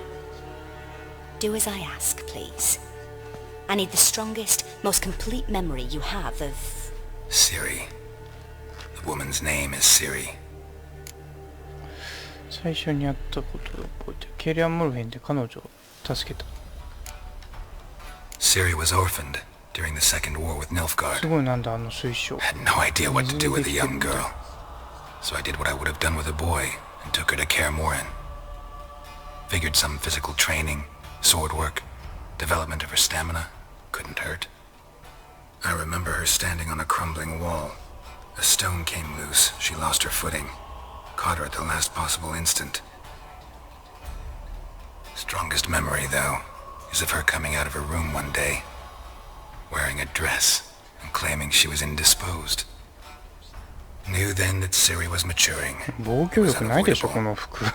Do as I ask, please. I need the strongest, most complete memory you have of... Siri. The woman's name is Siri. 最初にやったことを覚えてる。ケリアン・モルヘンで彼女を助けた。Siri was orphaned during the Second War with Nilfgaard. すごいなんだあの水晶。I had no idea what to do with a young girl, so I did what I would have done with a boy and took her to Kaer Morhen. Figured some physical training, sword work, development of her stamina couldn't hurt. I remember her standing on a crumbling wall. A stone came loose, she lost her footing, caught her at the last possible instant. Strongest memory, though, is of her coming out of her room one day, wearing a dress and claiming she was indisposed. Knew then that Siri was maturing. 防御力ないでしょこの服。 I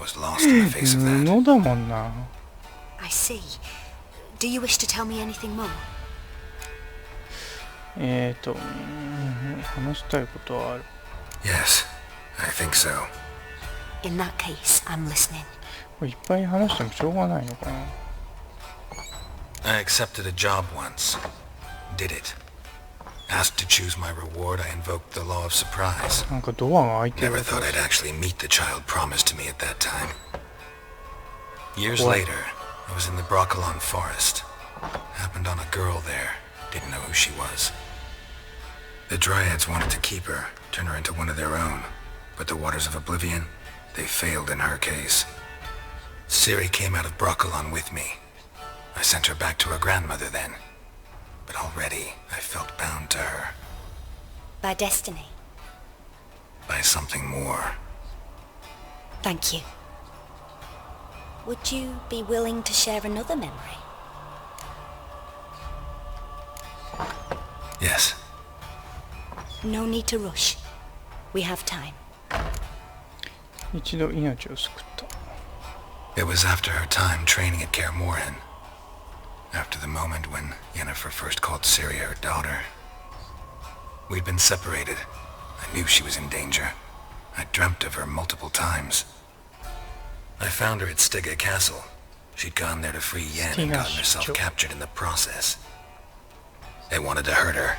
was lost in the face of that. 布だもんな。I see. Do you wish to tell me anything more? 話したいことはある。 Yes, I think so. In that case, I'm listening. これいっぱい話してもしょうがないのかな。 I accepted a job once. Did it. Asked to choose my reward, I invoked the law of surprise. なんかドアが開いてる。 Never thought I'd actually meet the child promised to me at that time. Years later, I was in the Broccolon forest. Happened on a girl there. Didn't know who she was. The Dryads wanted to keep her, turn her into one of their own. But the waters of oblivion, they failed in her case. Ciri came out of Broccolon with me. I sent her back to her grandmother then. But already, I felt bound to her. By destiny. By something more. Thank you. Would you be willing to share another memory? Yes. No need to rush. We have time. 一度命を救った。 It was after her time training at Kaer Morhen. After the moment when Yennefer first called Ciri her daughter. We'd been separated. I knew she was in danger. I dreamt of her multiple times. I found her at Stygga Castle. She'd gone there to free Yen and gotten herself captured in the process. They wanted to hurt her.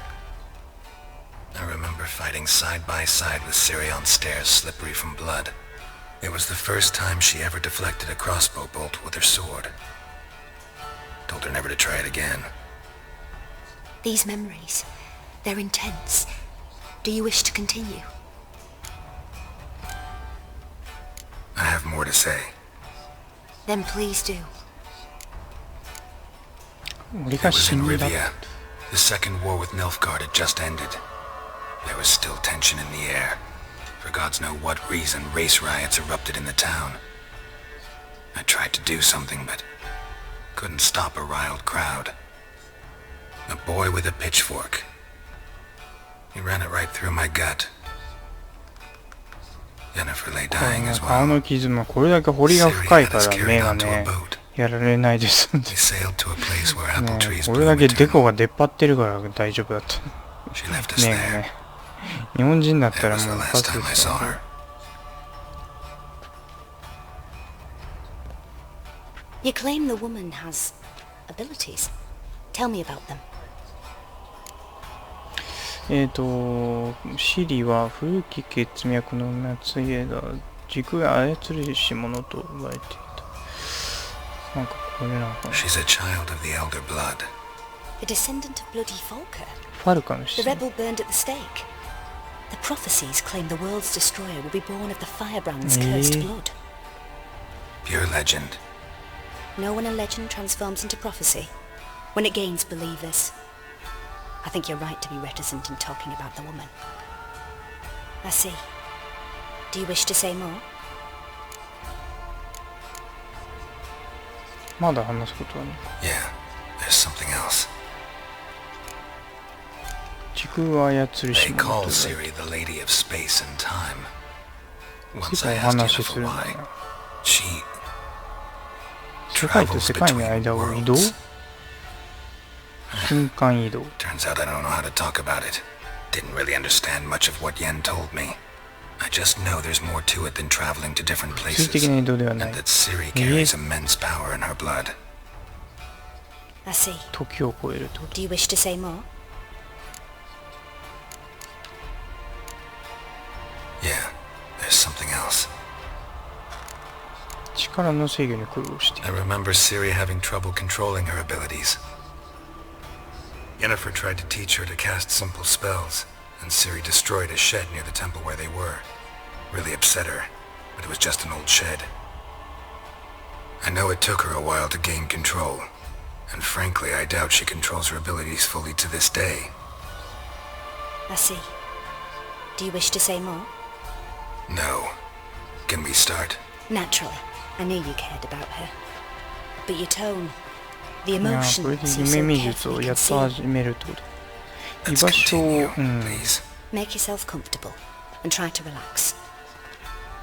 I remember fighting side by side with Ciri on stairs slippery from blood. It was the first time she ever deflected a crossbow bolt with her sword. Told her never to try it again. These memories, they're intense. Do you wish to continue? I have more to say. Then please do. It was in Rivia. The second war with Nilfgaard had just ended. There was still tension in the air. For gods know what reason, race riots erupted in the town. I tried to do something, but couldn't stop a riled crowd. A boy with a pitchfork. He ran it right through my gut. Yennefer lay dying as well. 顔の傷もこれだけ彫りが深いから目がねやられないですね。これだけデコが出っ張ってるから大丈夫だった。目がね。日本人だったらもうパスですよね。You claim the woman has abilities. Tell me about them. シリは古き血脈の末裔だ。軸が操るし者と呼ばれていた。なんかこれなんか。She's a child of the elder blood. A descendant of bloody Volker. ファルカの The 子孫。 rebel burned at the stake. The prophecies claim the world's destroyer will be born of the firebrand's cursed blood. Pure legend. Know when a legend transforms into prophecy? When it gains believers. I think you're right to be reticent in talking about the woman. I see. Do you wish to say more? まだ話すことはね。Yeah, there's something else. 時空を操るし They 者と call 呼ばれてい Siri the Lady of Space and Time. た。 Once 世 I 界を asked 話す Jennifer るんだ why, な。 she 世界と travels 世界の between 間を移動 worlds. 瞬間移動。 Turns out I don't know how to talk about it. Didn't really understand much of what Yen told me. I just know there's more to it than traveling to different 物理 places, 的な移動ではな and い。 that Siri carries immense power in her blood. I see. 時を超えるってこと。 Do you wish to say more? Yeah, there's something else. 力の制御に苦労してい I る。 remember Siri having trouble controlling her abilities. Yennefer tried to teach her to cast simple spells, and Siri destroyed a shed near the temple where they were. Really upset her, but it was just an old shed. I know it took her a while to gain control, and frankly I doubt she controls her abilities fully to this day. I see. Do you wish to say more? No. Can we start? Naturally. I knew you cared about her. But your tone, the いや emotion これで seems 夢 so 見術を carefully やっと concealed. 始めるってこと。居 Let's 場所を、 continue, うん。 please. Make yourself comfortable and try to relax.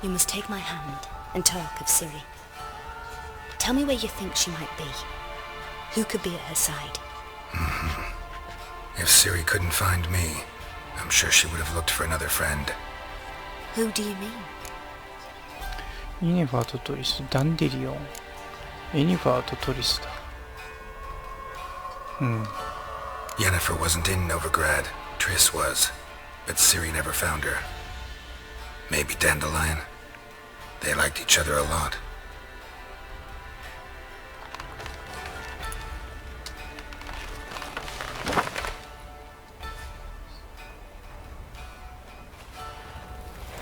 You must take my hand and talk of Siri. Tell me where you think she might be. Who could be at her side? If Siri couldn't find me, I'm sure she would have looked for another friend. Who do you mean? イネファーとトリス、ダンディリオン、エニファーとトリスだ。うん。 Yennefer wasn't in Novigrad. Triss was. But Ciri never found her. Maybe Dandelion. They liked each other a lot.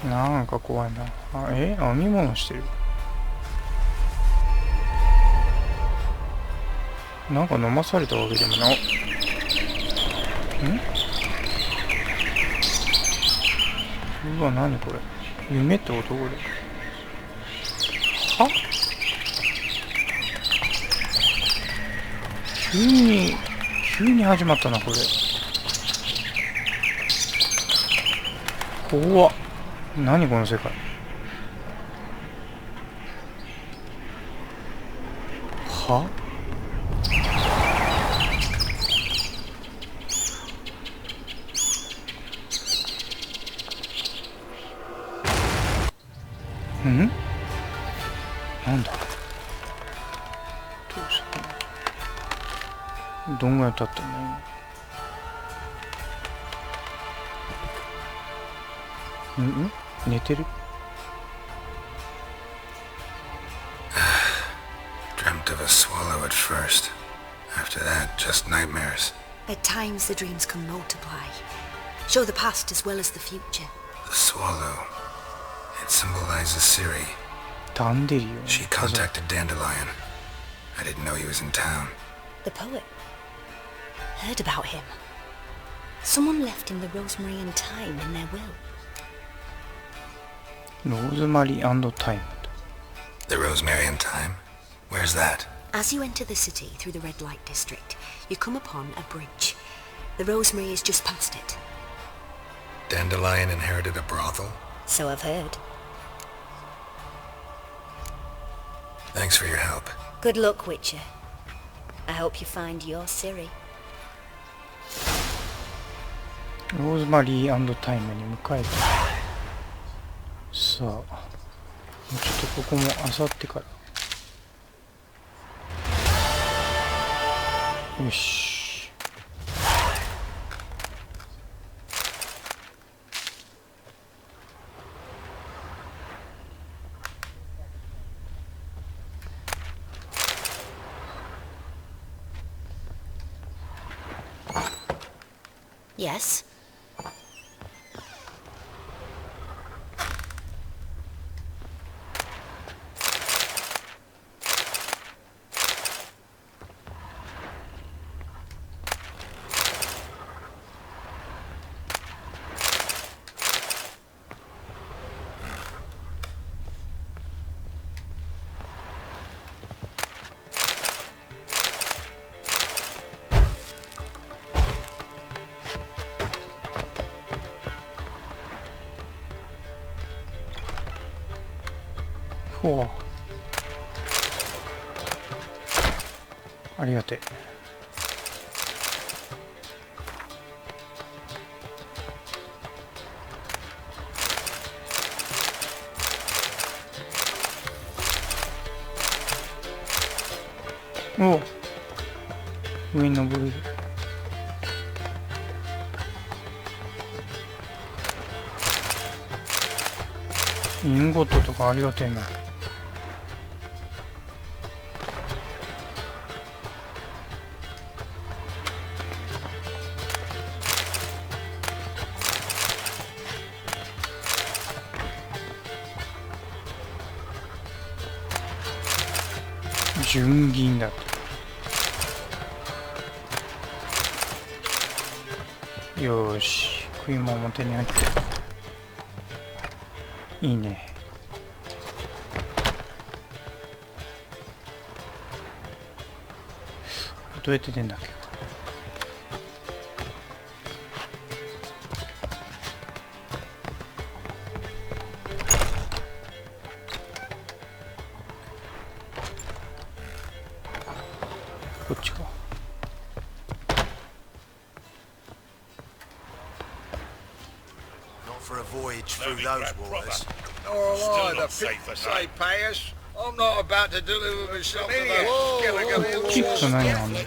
なんか怖いな。あ、編み物してる。なんか飲まされたわけでもな。うわ、何これ。夢ってことこれ。は？急に始まったな、これ。怖っ。何この世界。は？ん？なんだ？どうしたの？どんぐらい経ったんだ今。寝てる？ Dreamt of a swallow at first. After that, just nightmares. At times the dreams can multiply. Show the past as well as the future. The swallow. It symbolizes Ciri. ダンデリオン。 She contacted Dandelion. I didn't know he was in town. The poet. Heard about him. Someone left him the rosemary and thyme in their will. ローズマリー&タイム。 The Rosemary and Thyme? Where's that? As you enter the city through the red light district, you come upon a bridge. The rosemary is just past it. Dandelion inherited a brothel? So I've heard. Thanks for your help. Good luck, Witcher. I hope you find your Ciri. ローズマリー&タイムに迎えた。さあ、もうちょっとここも漁ってから。よし。Yes?ほう、ありがてえ。おう、上に登れる。インゴットとかありがてえな。純銀だと。よーし、食い物も手に入っていいね。どうやって出んだっけ。こっちか。Not for a voyage through those waters. Nor am I. The people say pay us. I'm not about to deliver myself to the skeleton. チップ何あんの。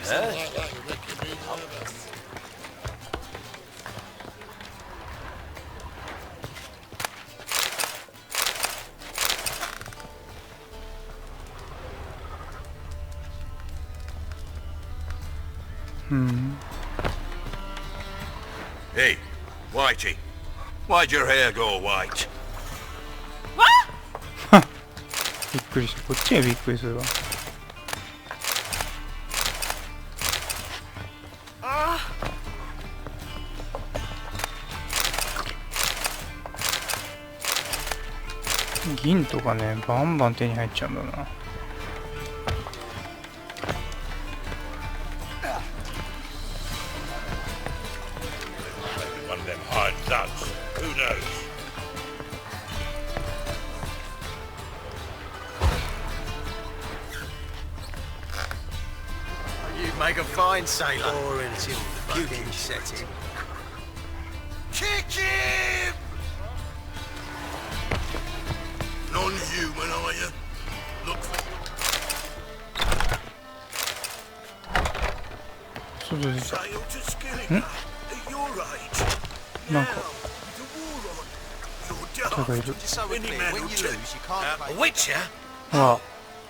Hey, Whitey, why'd your hair go white? びっくりした。こっちがびっくりするわ。銀とかね、バンバン手に入っちゃうんだな。One of them hard thugs. Who knows? You make a fine sailor. Or until the fucking set in. Kick him! Non-human, are you? Look for... 外出た。 Sail to Skilling. You're right. なんか The war on. You're 人がい daft. る。 Any man will do. Witcher? あ、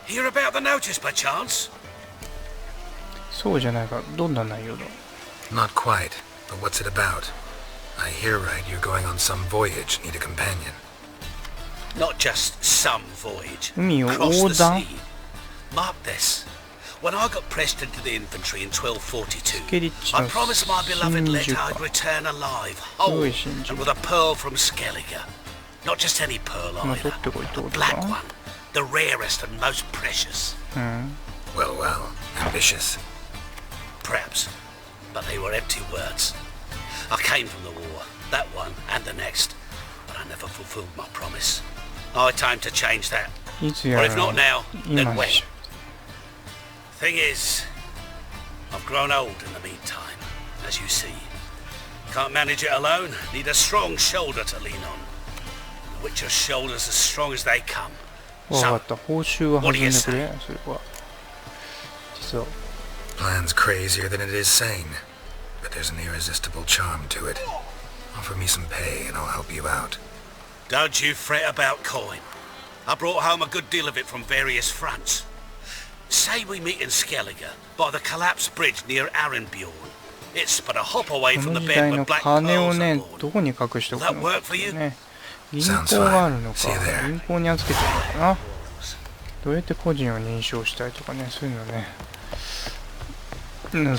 Hear about the notice by chance? そうじゃないか。どんな内容だ。 Not quite, but what's it about? I hear right you're going on some voyage, need a companion. Not just some voyage. 海を Cross 横 the 断。 sea. Mark this. When I got pressed into the infantry in 1242, ケリッチ I の promised my beloved 真 let 珠 I'd か。 return alive, whole, 良い真珠。 and with a pearl from Skellige. Not just any pearl まあ、取 either. ってこいってこ A とか black one. The rarest and most precious. うん。 Well, well, ambitious. Perhaps. But they were empty words. I came from the war, that one and the next, but I never fulfilled my promise. I time to change that. いつ Or や if る not の。 now, 今 then で when? しょ。 Thing is, I've grown old in the meantime, as you see. Can't manage it alone, need a strong shoulder to lean on. The Witcher's shoulders as strong as they come. わか So, った。報酬は弾んでくれ。それは。実は。 Plan's crazier than it is sane, but there's an irresistible charm to it. Offer me some pay and I'll help you out. don't you fret about coin. I brought home a good deal of it from various fronts. Say we meet in Skellige, by the collapsed bridge near Arenbjorn. It's but a hop away こ from の the 時代 bed の with black 金を pearls ね on board. どこに隠しておく Will の that か work for you? ね。銀行があるのか、銀行に預けてるのかな。どうやって個人を認証したりとかね、そういうのね、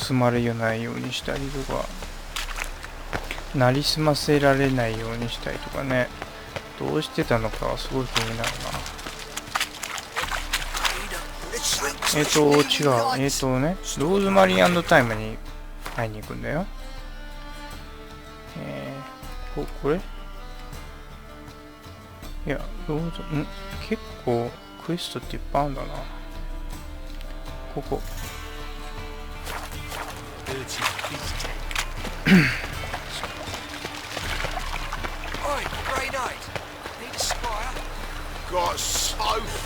盗まれないようにしたりとか、なりすませられないようにしたりとかね、どうしてたのかはすごい気になるな。違う、ね、ローズマリー&タイムに会いに行くんだよ。これいや、結構クエストっていっぱいあるんだな。ここ。Got so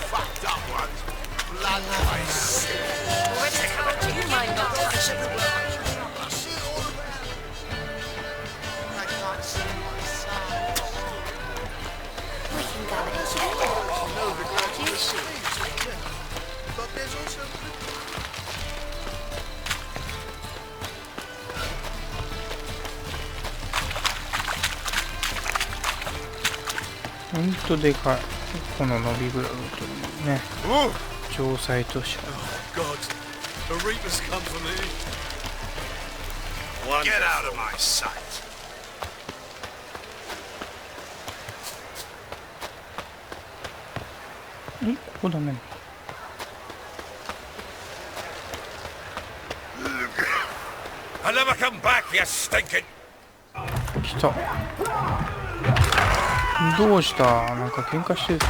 fucked up once. Blood face. Do you mind not touching me? We can go in. You shoot. But there's also... ほんとでかい。この伸びぐらいというね。城塞都市。God, the Reapers come for me. Get out of my sight. ここダメなの。I'll never come back, you stinking. 来た。どうした？なんか喧嘩してるぞ。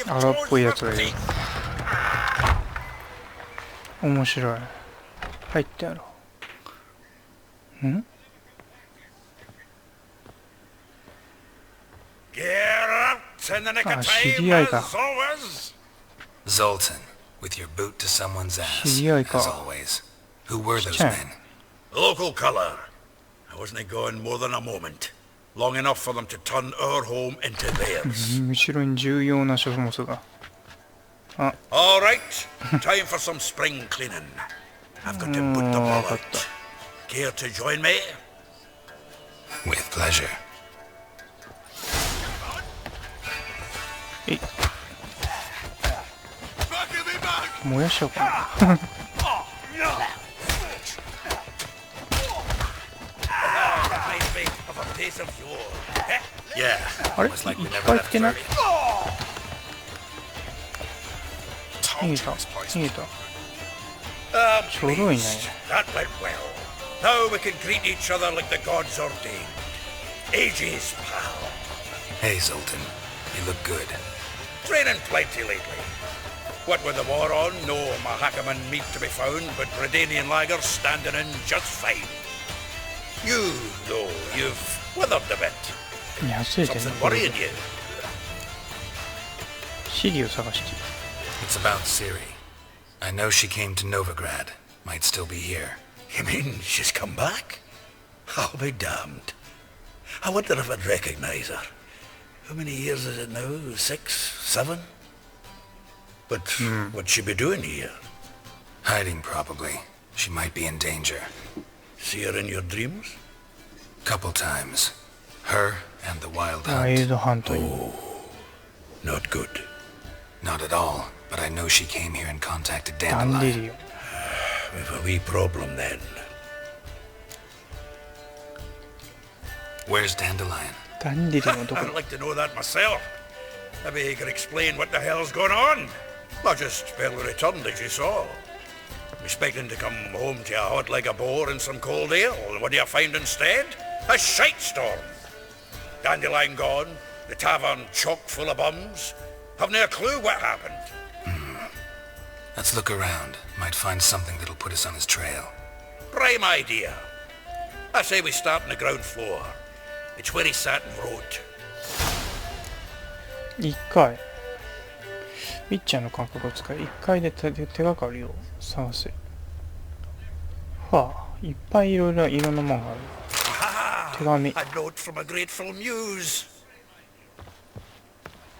荒っぽいやつがいる。面白い。入ってやろう。ん？あ、知り合いか。Zoltan, with your boot to someone's ass, 知り合いか。 as always. Who were those men? Local colour. I wasn't gone more than a moment. Long enough for them to turn our home into theirs. 後ろに重要な書物が。あ。All right. Time for some spring cleaning. I've got to put them all out. Care to join me? With pleasure. 燃やしちゃおうかな。あれ？いっぱい来てない？逃げた。逃げた。ちょろいね。That went well. Now we can greet each other like the gods ordained. Ages, pal. Hey, Zoltan. You look good. Training plenty lately. What with the war on, no Mahakaman meat to be found, but Redanian lagers standing in just fine. You, though, you've withered a bit. Something worrying you. シリを探して。 It's about Ciri. I know she came to Novigrad. Might still be here. You mean she's come back? I'll be damned. I wonder if I'd recognize her. How many years is it now? 6, 7? But what'd she be doing here? Hiding, probably. She might be in danger. See her in your dreams? Couple times. Her and the wild ワイル hunt. ドハント。 Not good. Not at all, but I know she came here and contacted ダンディ Dandelion. リオン。 We've a wee problem then. Where's Dandelion? ダンディリオンはどこ I'd like to know that myself. Maybe he could explain what the hell's going on. I just barely returned, as you saw. Expecting to come home to a hot leg of boar and some cold ale, and what do you find instead? A shitestorm. Dandelion gone, the tavern chock full of bums. Haven't a clue what happened. Let's look around. Might find something that'll put us on his trail. Prime idea. I say we start on the ground floor. It's where he sat and wrote. 1回。ウィッチャーの感覚を使い、1回で手がかりを探せ。はあ、いっぱいいろんなものがある。手紙。 A note from a grateful muse.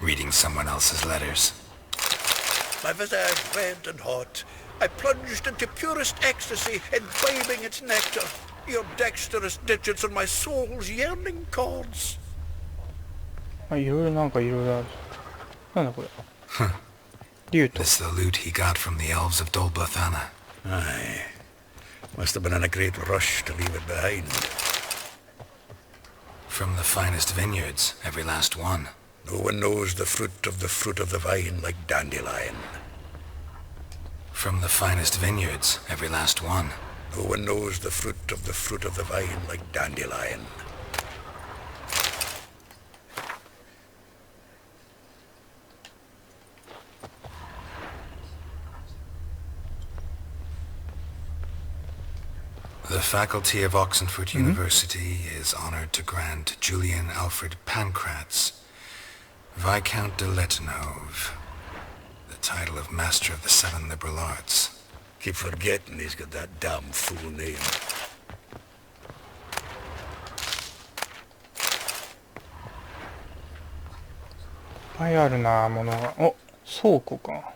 Reading someone else's letters. my visage red and hot, I plunged into purest ecstasy, imbibing its nectar. Your dexterous digits on my soul's yearning chords. いろいろなんかいろいろある。なんだこれ。リュウト。This is the loot he got from the elves of Dolbathana. Aye. Must have been in a great rush to leave it behind. From the finest vineyards, every last one. No one knows the fruit of the vine like dandelion. From the finest vineyards, every last one. No one knows the fruit of the vine like dandelion. The faculty of Oxenford University is honored to grant Julian Alfred Pancratz, Viscount de Letenhove, the title of Master of the Seven Liberal Arts. Keep forgetting he's got that damn full name. いっぱいあるな、ものが。お、倉庫か。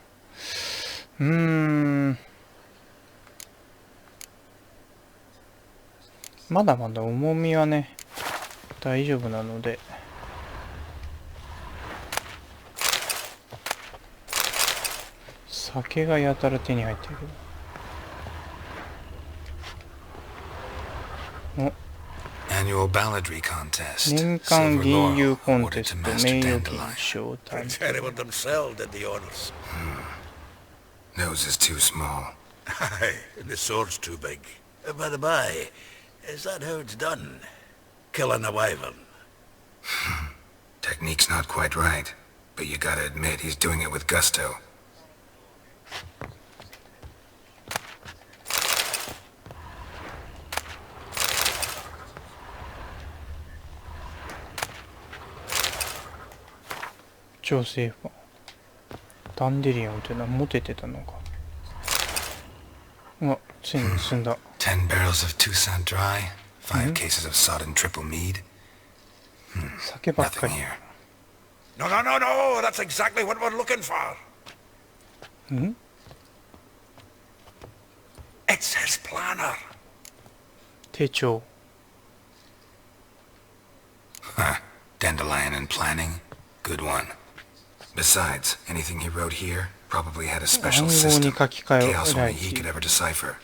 まだまだ重みはね、大丈夫なので。酒がやたら手に入ってるけど。お。Annual balladry contest. 年間吟遊コンテスト名誉金賞大会。Anyone themselves did the honors. Nose is too small. Aye, and the sword's too big. By the by, is that how it's done? Killing a wyvern? Technique's not quite right, but you gotta admit he's doing it with gusto.ダンディリオンというのはモテてたのか。あ、ついに積んだ。10 barrels of Toussaint Dry, 5 cases of sodden triple mead. 酒ばっかり。 No, no, no, no! That's exactly what we're looking for! It's his planner! 手帳。Dandelion and planning. Good one. Besides, anything he wrote here probably had a special system. Chaos only he could ever decipher.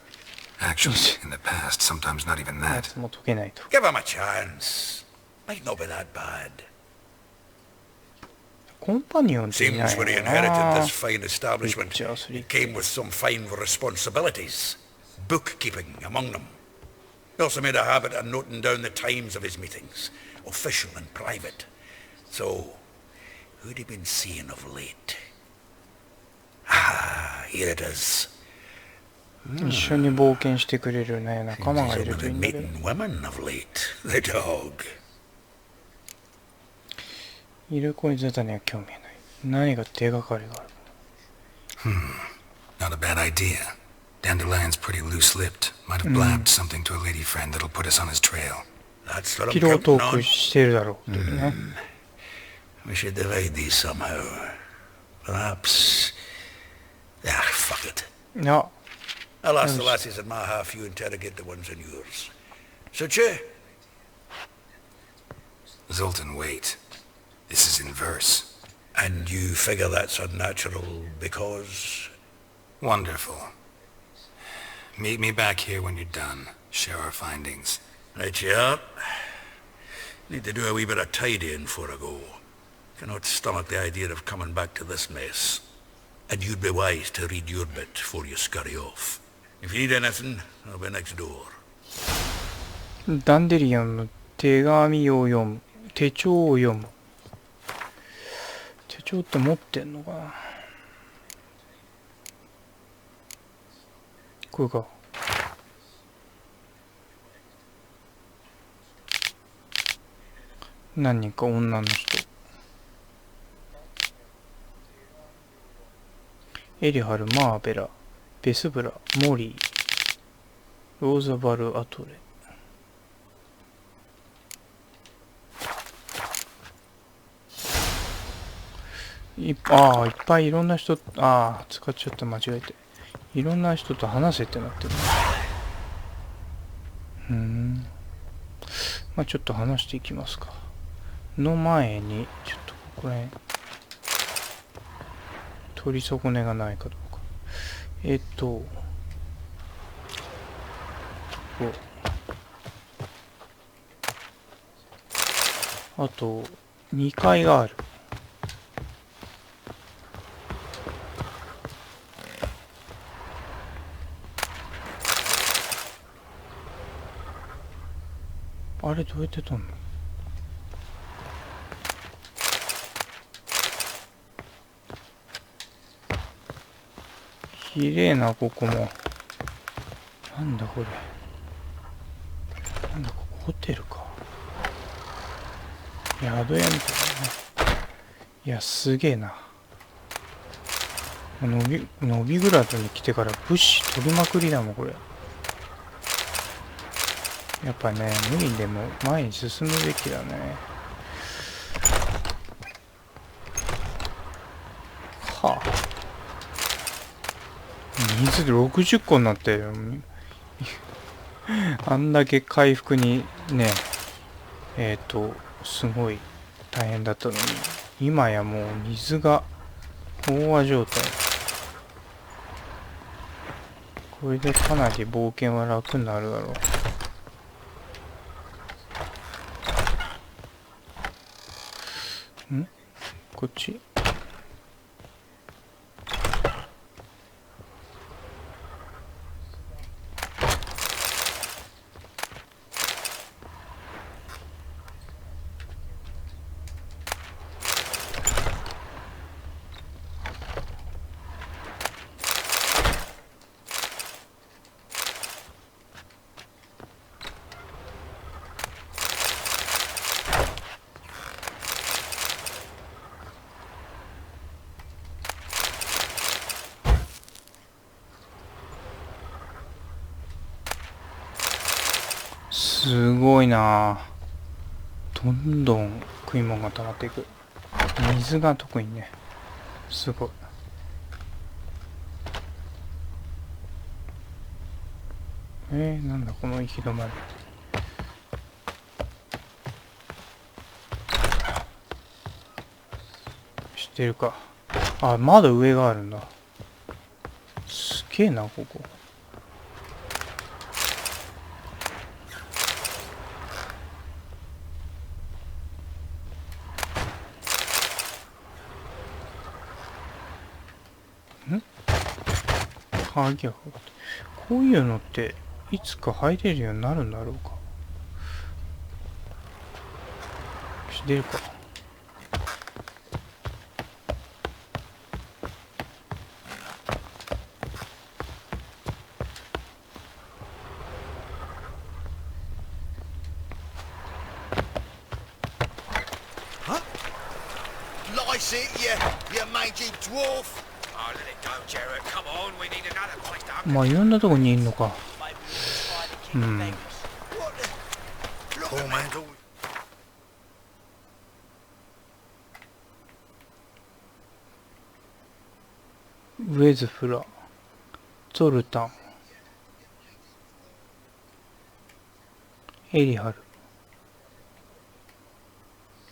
Actually, in the past, sometimes not even that. Give him a chance. Might not be that bad. Seems when he inherited this fine establishment, it came with some fine responsibilities. Bookkeeping among them. He also made a habit of noting down the times of his meetings, official and private. So, who'd he been seeing of late? Ah, here it is. 一緒に冒険してくれるね、仲間がいるといいんだけど。meeting women of late. The dog. イルコイズタには興味ない。何が手がかりがある。Not a bad idea. Dandelion's pretty loose-lipped. Might have blabbed something to a lady friend that'll put us on his trail. That's what ピ I'm ロート counting ーク on. してるだろうというね。We should divide these somehow. Perhaps... Ah, fuck it. いや、I'll ask the lassies in my half, you interrogate the ones in yours. Suit you? Zoltan, wait. This is in verse. And you figure that's unnatural because... Wonderful. Meet me back here when you're done. Share our findings. Right you are. Need to do a wee bit of tidying before I go. Cannot stomach the idea of coming back to this mess. And you'd be wise to read your bit before you scurry off. If you need anything, I'll be next door. ダンデリオンの手紙を読む。手帳を読む。手帳って持ってんのかな。これか。何人か女の人。エリハル、マーベラ、ベスブラ、モリー、ローザバル・アトレ。いっぱいいろんな人、使っちゃった、間違えて。いろんな人と話せってなってる。まあちょっと話していきますか。の前に、ちょっとここら辺、取り損ねがないかどうか。あと、2階がある。あれどうやって取んの？綺麗な、ここも。なんだこれ。なんだここ、ホテルか。宿屋みたいなね。いや、すげえな。ノビグラドに来てから物資取りまくりだもん、これ。やっぱね、無理でも前に進むべきだね。はあ。水60個になってる。あんだけ回復にね、すごい大変だったのに、今やもう水が飽和状態。これでかなり冒険は楽になるだろう。こっち？すごいなぁ。どんどん食い物が溜まっていく。水が特にね、すごい。なんだこの行き止まり。知ってるか。まだ上があるんだ。すげえな、ここ。鍵がかかって。こういうのっていつか入れるようになるんだろうか。出るか。Lice it, you mangy dwarf. まあいろんなとこにいるのか。ウェズフラ、ゾルタン、エリハル、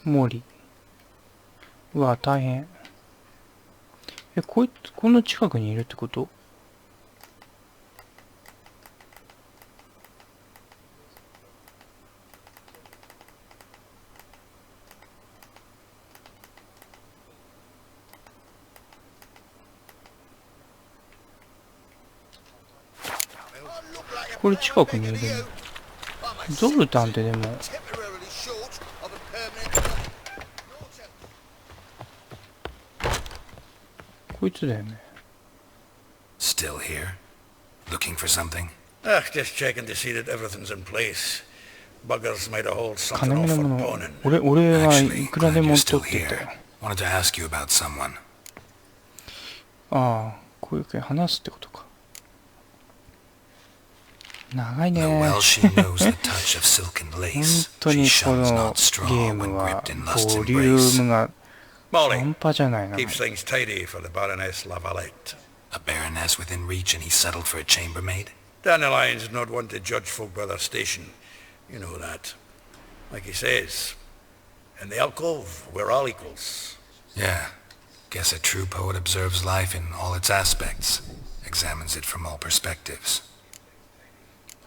モリ。うわ、大変。この近くにいるってこと？これ近くにいる。ゾルタンってでもこいつだよね。Still here? Looking for something? Just checking to see that everything's in place. Buggers might have hauled something 金 off 目の for もの。 boning. 俺はい Actually, くらで glad も you're still 取ってたよ。 here. Wanted to ask you about someone. こういう系話すってことか。長いね。 Though well she knows the touch of silken 本 lace, 当 she にこ shuns の not straw ゲーム when は gripped in lust ボリュー embrace. ムが Molly 半端じゃないな。 keeps things tidy for the Baroness Lavalette. A baroness within reach and he settled for a chambermaid? Dandelion's not one to judge folk by their station. You know that. Like he says, in the alcove, we're all equals. Yeah. Guess a true poet observes life in all its aspects, examines it from all perspectives.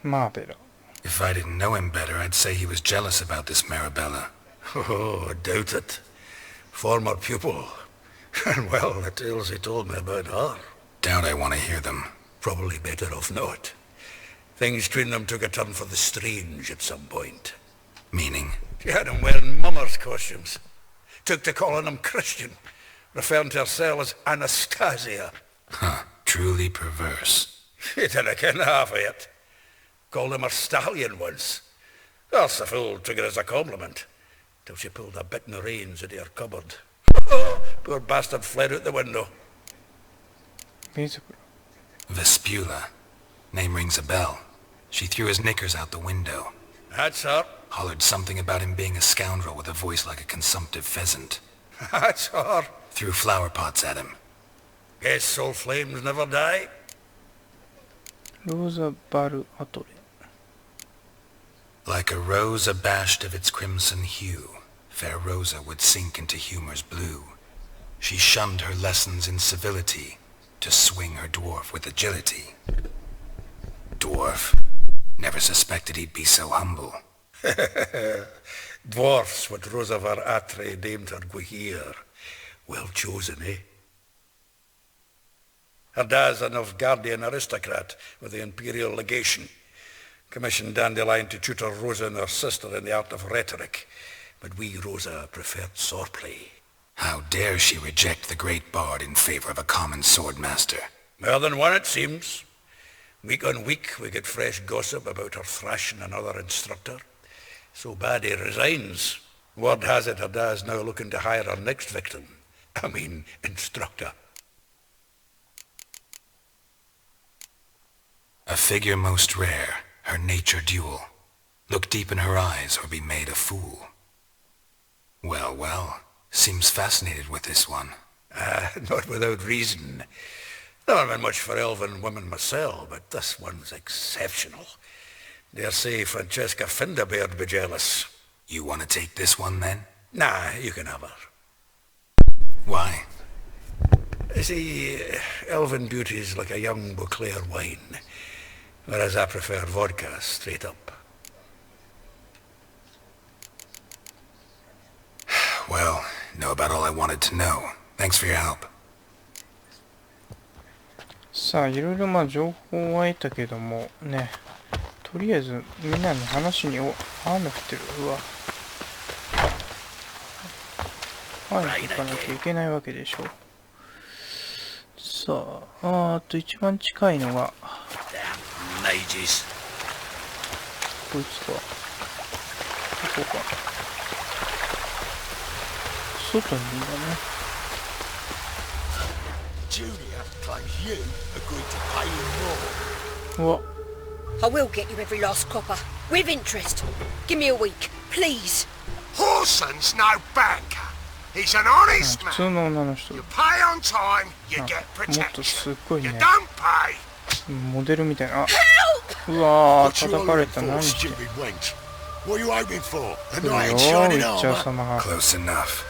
マーベラ。 If I didn't know him better, I'd say he was jealous about this Marabella. Oh, I doubt it. Former pupil. And well, the tales he told me about her. Doubt I want to hear them. Probably better off not. Things between them took a turn for the strange at some point. Meaning? She had him wearing mummers' costumes. Took to calling him Christian, referring to herself as Anastasia. Huh. Truly perverse. She didn't ken half of it. Called him her stallion once. Else the fool took it as a compliment, till she pulled a bit in the reins into her cupboard. Poor bastard fled out the window. Vespula. Name rings a bell. She threw his knickers out the window. That's her. Hollered something about him being a scoundrel with a voice like a consumptive pheasant. That's her. Threw flower pots at him. Guess soul flames never die. ローザ・バルアトレ。 Like a rose abashed of its crimson hue, fair Rosa would sink into humor's blue. She shunned her lessons in civility, to swing her dwarf with agility. Dwarf? Never suspected he'd be so humble. Dwarfs what Rosa var Atre deemed her Guihir. Well chosen, eh? Her dad's a Novgardian aristocrat with the imperial legation. Commissioned Dandelion to tutor Rosa and her sister in the art of rhetoric, but we, Rosa, preferred swordplay. How dare she reject the great bard in favor of a common swordmaster? More than one, it seems. Week on week, we get fresh gossip about her thrashing another instructor. So bad he resigns. Word has it her dad's now looking to hire her next victim. I mean, instructor. A figure most rare, her nature dual. Look deep in her eyes or be made a fool. Well, well, seems fascinated with this one. Not without reason. Never been much for elven women myself, but this one's exceptional. Dare say Francesca Finderbeard be jealous. You want to take this one then? Nah, you can have her. Why? See, elven beauty's like a young Beauclair wine, whereas I prefer vodka straight up. Well, know about all I wanted to know. Thanks for your help. さあ、いろいろまあ情報は得たけどもね、とりあえずみんなの話に雨降ってる。うわ。はい、行かなきゃいけないわけでしょ。さあ、あと一番近いのがこいつか。ここか。外にいるんだね。Julia claims you agreed to pay him more. What? I will get you every last copper, with interest. Give me a week, please. Horson's no banker. He's an honest 普通の女の人。 You pay on time, you get もっとすっごい You ね。 don't pay. モデルみたいな。うわー、叩かれた。何して。 What are you hoping for? A 来るよ knight in ー、ウ shining ィッチャー armor? 様が。 Close enough.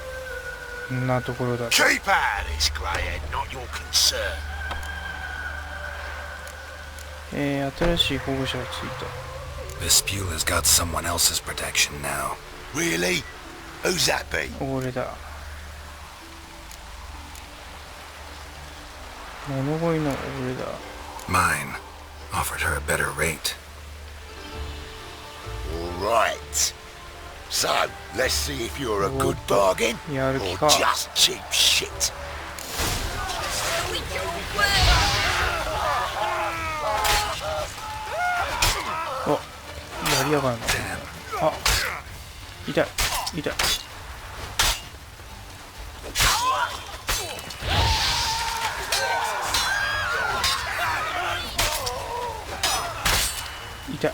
こんなところだ。 Keep out of this, greyhead, not your concern. 新しい保護者がついた。 Vespula's got someone else's protection now. Really? Who's that be? 俺だ。物乞いの俺だ。 Mine. Offered her a better rate. All right. So, let's see if you're a good bargain or just cheap shit. あ、やりやがるな。あ、痛い、痛い。痛い。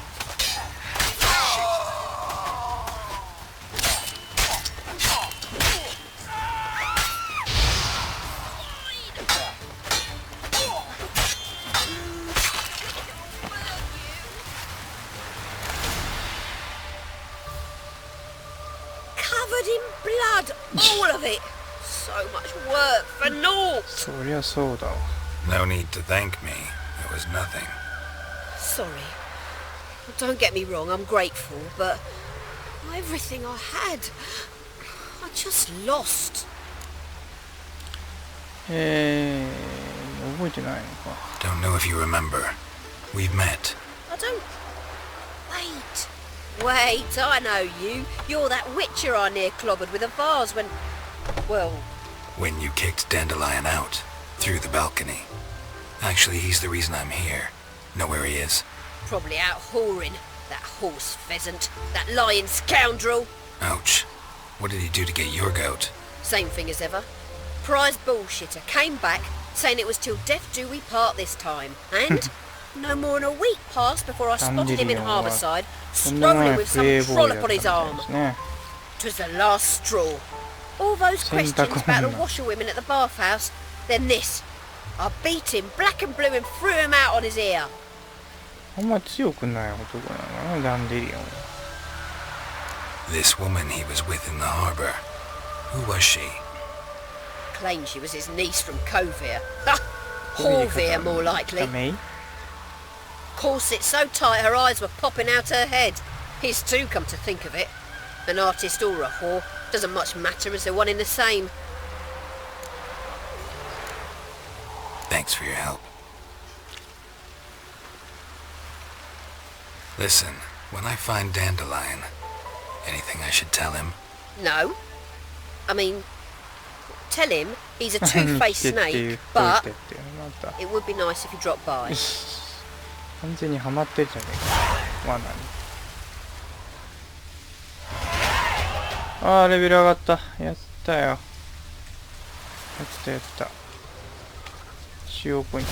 Covered in blood, all of it. So much work for naught. そりゃそうだわ。 No need to thank me. It was nothing. Sorry. Don't get me wrong, I'm grateful, but everything I had, I just lost. 覚えてないのか。 Don't know if you remember. We've met. I don't... Wait, I know you. You're that witcher I near clobbered with a vase when... Well... When you kicked Dandelion out. Through the balcony. Actually, he's the reason I'm here. Know where he is? Probably out whoring. That horse pheasant. That lying scoundrel. Ouch. What did he do to get your goat? Same thing as ever. Prize bullshitter came back, saying it was till death do we part this time. And... no more than a week passed before I spotted him in Harbourside, strolling with some trollop on his arm. 'Twas the last straw. All those questions about the washerwomen at the bathhouse, then this. I beat him black and blue and threw him out on his ear. あんま強くない男なのな、ダンデリオンは。 This woman he was with in the harbour. Who was she? Claimed she was his niece from Covere. Ha! Horvere, more likely. Corset so tight her eyes were popping out her head. His too, come to think of it. An artist or a whore, doesn't much matter as they're one in the same. Thanks for your help. Listen, when I find Dandelion, anything I should tell him? No. I mean, tell him he's a two-faced snake, but it would be nice if he dropped by. 完全にハマってるじゃねえか、罠に。ああ、レベル上がった。やったよ。やったやった。使用ポイント。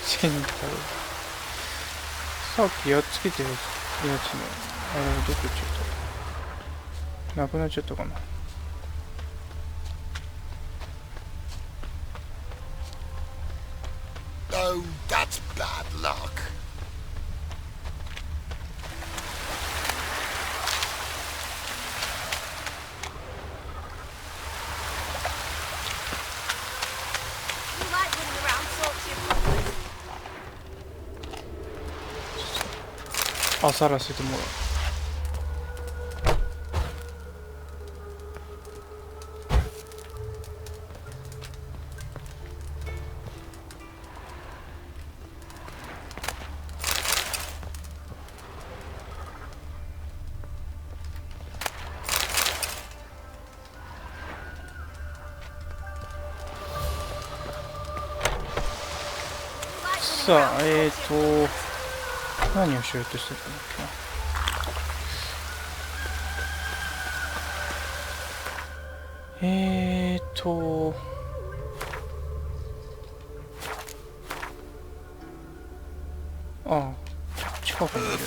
センタル。さっきやっつけてるやつの、あれどこ行っちゃった？なくなっちゃったかな。Oh, that's bad luck. You like running around talking to your brothers? あさらせてもらう。さあ、何をしようとしてたんだっけな。ああ、近くにいる。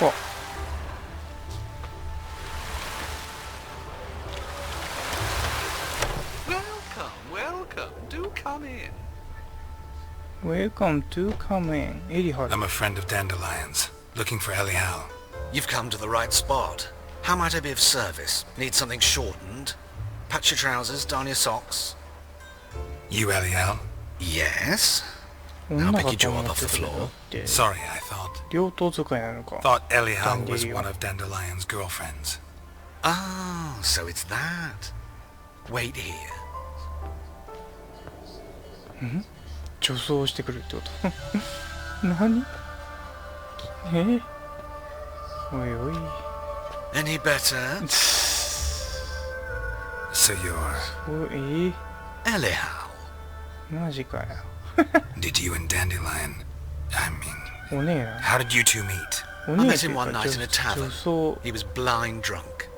あ、Welcome to come in. I'm a friend of Dandelion's, looking for Elial. You've come to the right spot. How might I be of service? Need something shortened? Patch your trousers, darn your socks. You Elial? Yes. I'll pick your jaw up off the floor. Sorry, I thought. Thought Elial was one of Dandelion's girlfriends. Ah, so it's that. Wait here. 女装してくるってこと何おいおい Any better? So you're... Elial. マジかよ Did you and Dandelion... I mean... おねえな How did you two meet? I met him one night in a tavern. He was blind drunk.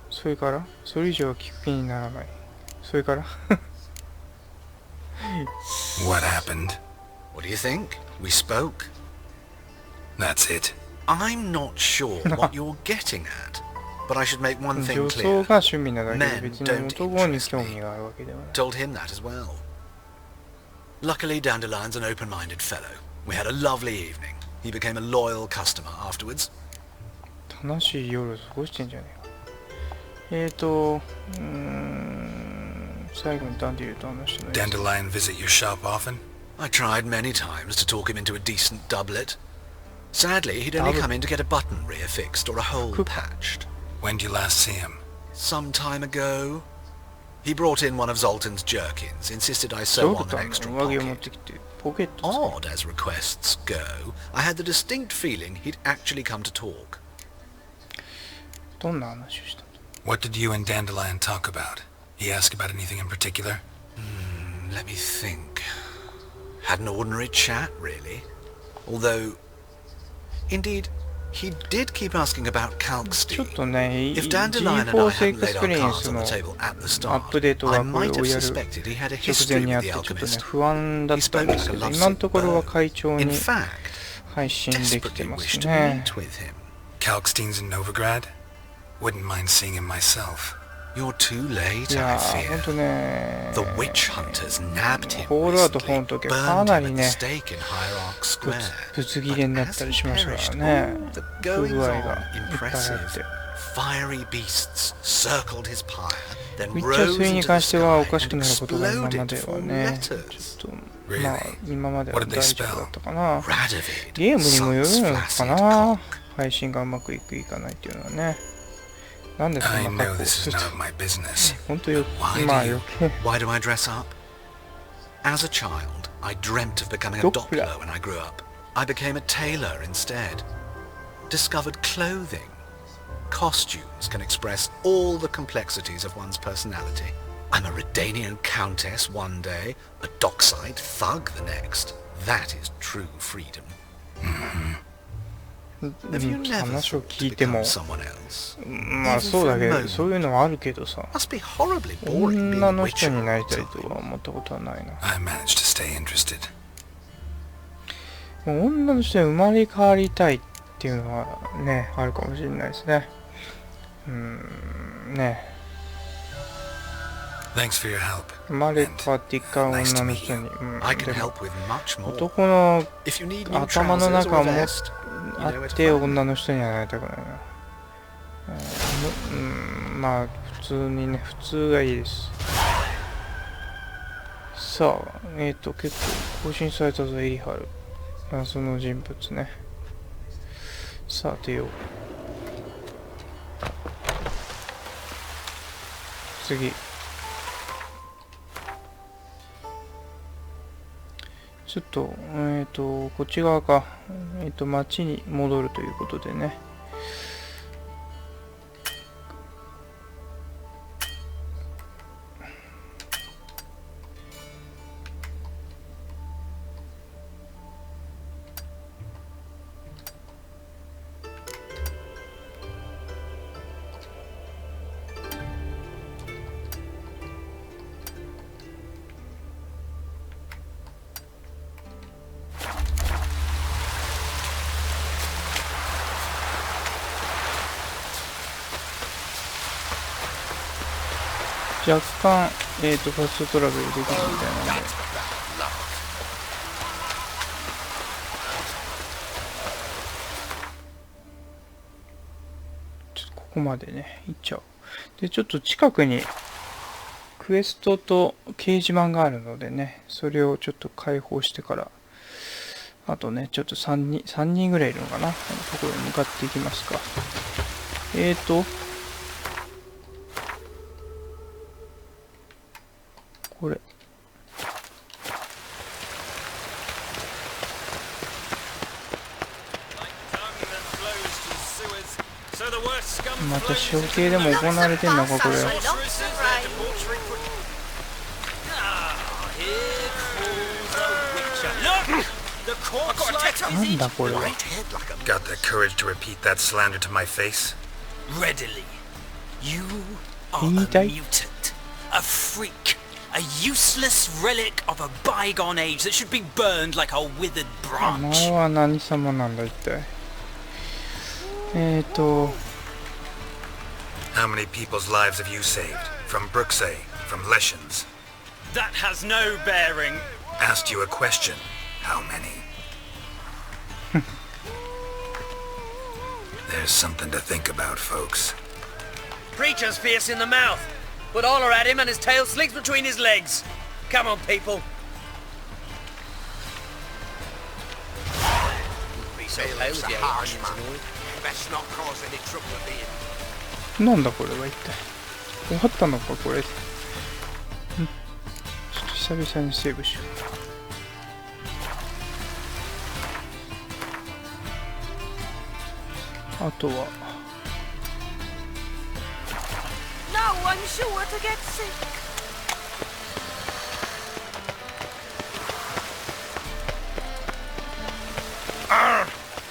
それからそれ以上は聞く気にならない。それから What happened? What do you think? We spoke. That's it. I'm not sure what you're getting at, but I should make one 女 thing 装 clear. が趣味なだけで Men 別に don't 男に interest 興 me. 味があるわけではない。 Told him that as well. Luckily, Dandelion's an open-minded fellow. We had a lovely evening. He became a loyal customer afterwards. 楽しい夜過ごしてんじゃねえか。最後にダンディリオンと話したの。 Dandelion visit your shop often? I tried many times to talk him into a decent doublet. Sadly, he'd only come in to get a button rear fixed or a hole patched. When did you last see him? Some time ago. He brought in one of Zoltan's jerkins, insisted I sew on an extra pocket. Odd as requests go, I had the distinct feeling he'd actually come to talk. どんな話をしたの？ What did you and Dandelion talk about? He asked about anything in particular? Let me think. Had an ordinary chat, really. Although, indeed, he did keep asking about Kalkstein. ちょっとね、If Dandelion and I GeForce hadn't laid our cards Experience on の the table at the ア start, ップデート I がこれ might を have やる suspected he had a 直 history 前に with あっ the てちょっとね alchemist. 不安だったんですけど、今のところは会長に In fact, 配信できて desperately ます wished to ね。 meet with him. Kalkstein's in Novigrad? Wouldn't mind seeing him myself. You're too late, い I やー、ほん fear. とね、 The witch hunters nabbed him ホールアウト recently, 本の時はか burned な him り at the ね、 stake in Hierarch Square. ぶつ切れになったりしましたからね。 The 不 goings 具合が on いっぱいあっ impressive. て。 Fiery beasts circled his pyre, then ウィッチャー rose 3 に into 関 the してはお sky かし and くなることが今ま exploded で to は form ね、 letters. ちょっと、まあ、今までは大丈夫だったかな。 Radovid, ゲームにもよる sun's のか flaccid な。 cock. 配信がうまくいくいかないっていうのはね。なんでそ I んな know 格好 this す is る none of my business. 本当よ、 Why まあ do 余 you? 計。 Why do I dress up? As a child, I dreamt of becoming a Doppler. Doppler when I grew up. I became a tailor instead. Discovered clothing. Costumes can express all the complexities of one's personality. I'm a Redanian countess one day, a dockside thug the next. That is true freedom. Have you never 話を thought 聞 to いても become someone else? まあそうだけど、そういうのはあるけどさ、 Must be horribly boring being 女 a の witch 人に all な the りたい time. とは思ったことはないな。 I managed to stay interested. もう女の人に生まれ変わりたいっていうのはね、あるかもしれないですね。ね。 Thanks for your help. 生まれ変わっていく女の人に、I can でも help with much more. 男の If you need new 頭の trousers 中 or を a 持っ vest, you あ know where っ to て find me. 女の人にはなりたくないな。まあ普通にね、普通がいいです。さあ、結構更新されたぞ、エリハル。謎の人物ね。さあ、出よう。次。ちょっと、こっち側か。町に戻るということでね。若干、ファストトラベルできるみたいなんで。ちょっとここまでね、行っちゃおう。で、ちょっと近くに、クエストと掲示板があるのでね、それをちょっと開放してから、あとね、ちょっと3人ぐらいいるのかな、ところに向かっていきますか。これ。また処刑でも行われてんのかこれ。なんだこれは。Got the courage to repeat that slander to my face? Readily. You are a mutant, a freak, A useless relic of a bygone age that should be burned like a withered branch. お前は何様なんだ一体。How many people's lives have you saved? From Brooksay, from Leshens? That has no bearing. Asked you a question. How many? There's something to think about, folks. Preacher's fierce in the mouth, but holler at him and his tail slinks between his legs. Come on, people. Be so pale with your harsh man. Best not cause any trouble at the inn. なんだこれは一体。終わったのかこれ。ちょっと久々にセーブしよう。あとは。No, I'm sure to get sick.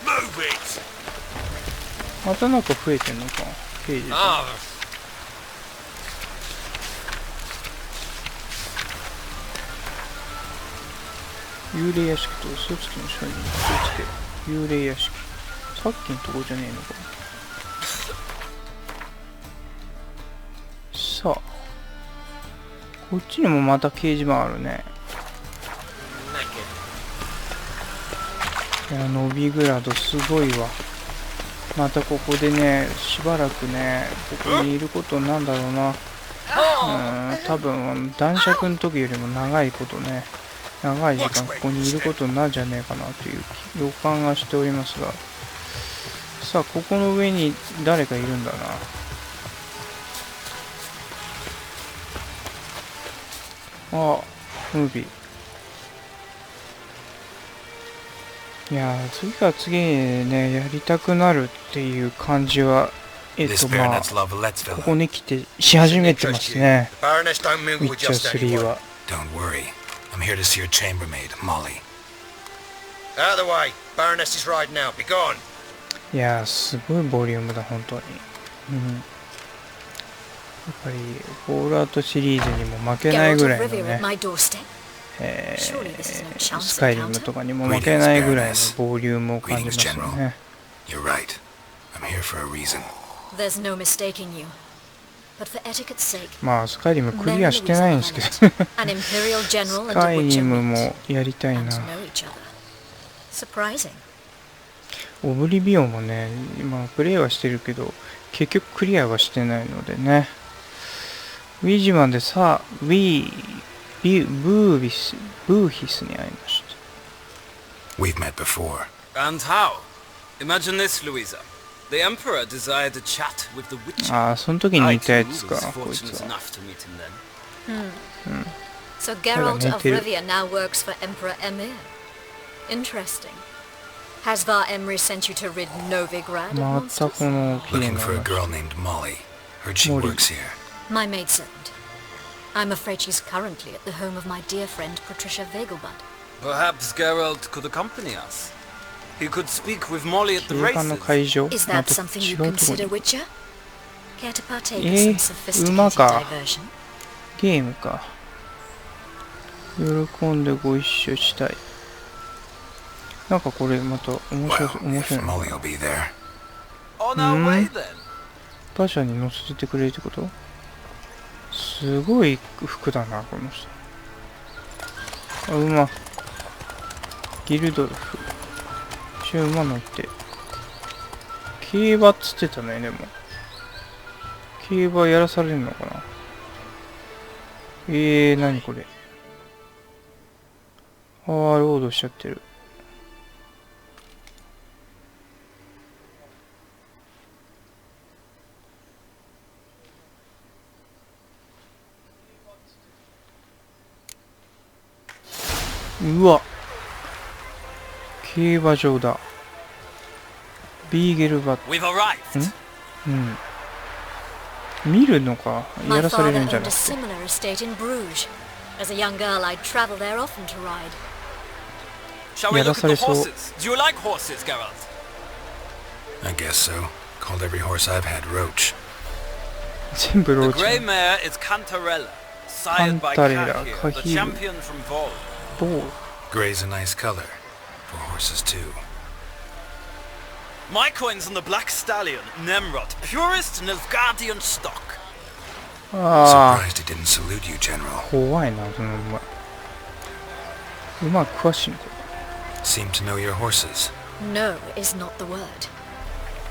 Move it. またなんか増えてんのか。刑事さん。幽霊屋敷と嘘つきの商人が気をつけ。幽霊屋敷。さっきのとこじゃねえのか。さあ。こっちにもまた掲示板あるね。いや、ノビグラドすごいわ。またここでね、しばらくね、ここにいることなんだろうな。多分、男爵の時よりも長いことね、長い時間ここにいることなんじゃねえかなという予感がしておりますが。さあ、ここの上に誰かいるんだな。あ、ムービー。いやー、次から次にね、やりたくなるっていう感じは、まあ、ここに来てし始めてますね。ウィッチャー3は。Don't worry. I'm here to see your chambermaid, Molly. Out of the way. Baroness is riding out. Be gone. いやー、すごいボリュームだ、本当に。うん。やっぱり、フォールアウトシリーズにも負けないぐらいのね。スカイリムとかにも負けないぐらいのボリュームを感じますよね。You're right. I'm here for a reason. There's no mistaking you. But for etiquette's sake, まあスカイリムクリアしてないんですけど、スカイリムもやりたいな。Surprising. オブリビオンもね、今プレイはしてるけど、結局クリアはしてないのでね。ウィジマンでさ、ブーヒスに会いました。We've met before. And how? Imagine this, Louisa. The Emperor desired a chat with the witcher. ああ、その時にいたやつか、こいつは。So Geralt of Rivia now works for Emperor Emir. Interesting. Has Var Emry sent you to rid Novigrad of monsters? Looking for a girl named Molly. Heard she works here. My maidservant. I'm afraid she's currently at the home of my dear friend Patricia Vegelbud. Perhaps Geralt could accompany us. He could speak with Molly at the races. Is that something you consider, Witcher? Care to partake of some sophisticated diversion? ゲームか。喜んでご一緒したい。なんかこれまた面白い。馬車に乗せてくれるってこと？すごい服だな、この人。あ、馬。ギルドルフ。馬乗って。競馬っつってたね、でも。競馬やらされるのかな。何これ。あー、ロードしちゃってる。うわ。競馬場だ。ビーゲルバット。見るのか、やらされるんじゃなくて。やらされそう。I guess so. Called every horse I've had Roach. 全部ローチ。The grey mare is Cantarella, sired by Kaiten, the champion from Vol. Gray's a nice color for horses too. My coin's on the Black Stallion, Nemrod, purest Nilfgaardian stock. Surprised he didn't salute you, General. 怖いな、その馬詳しいのか。 Seem to know your horses. No is not the word.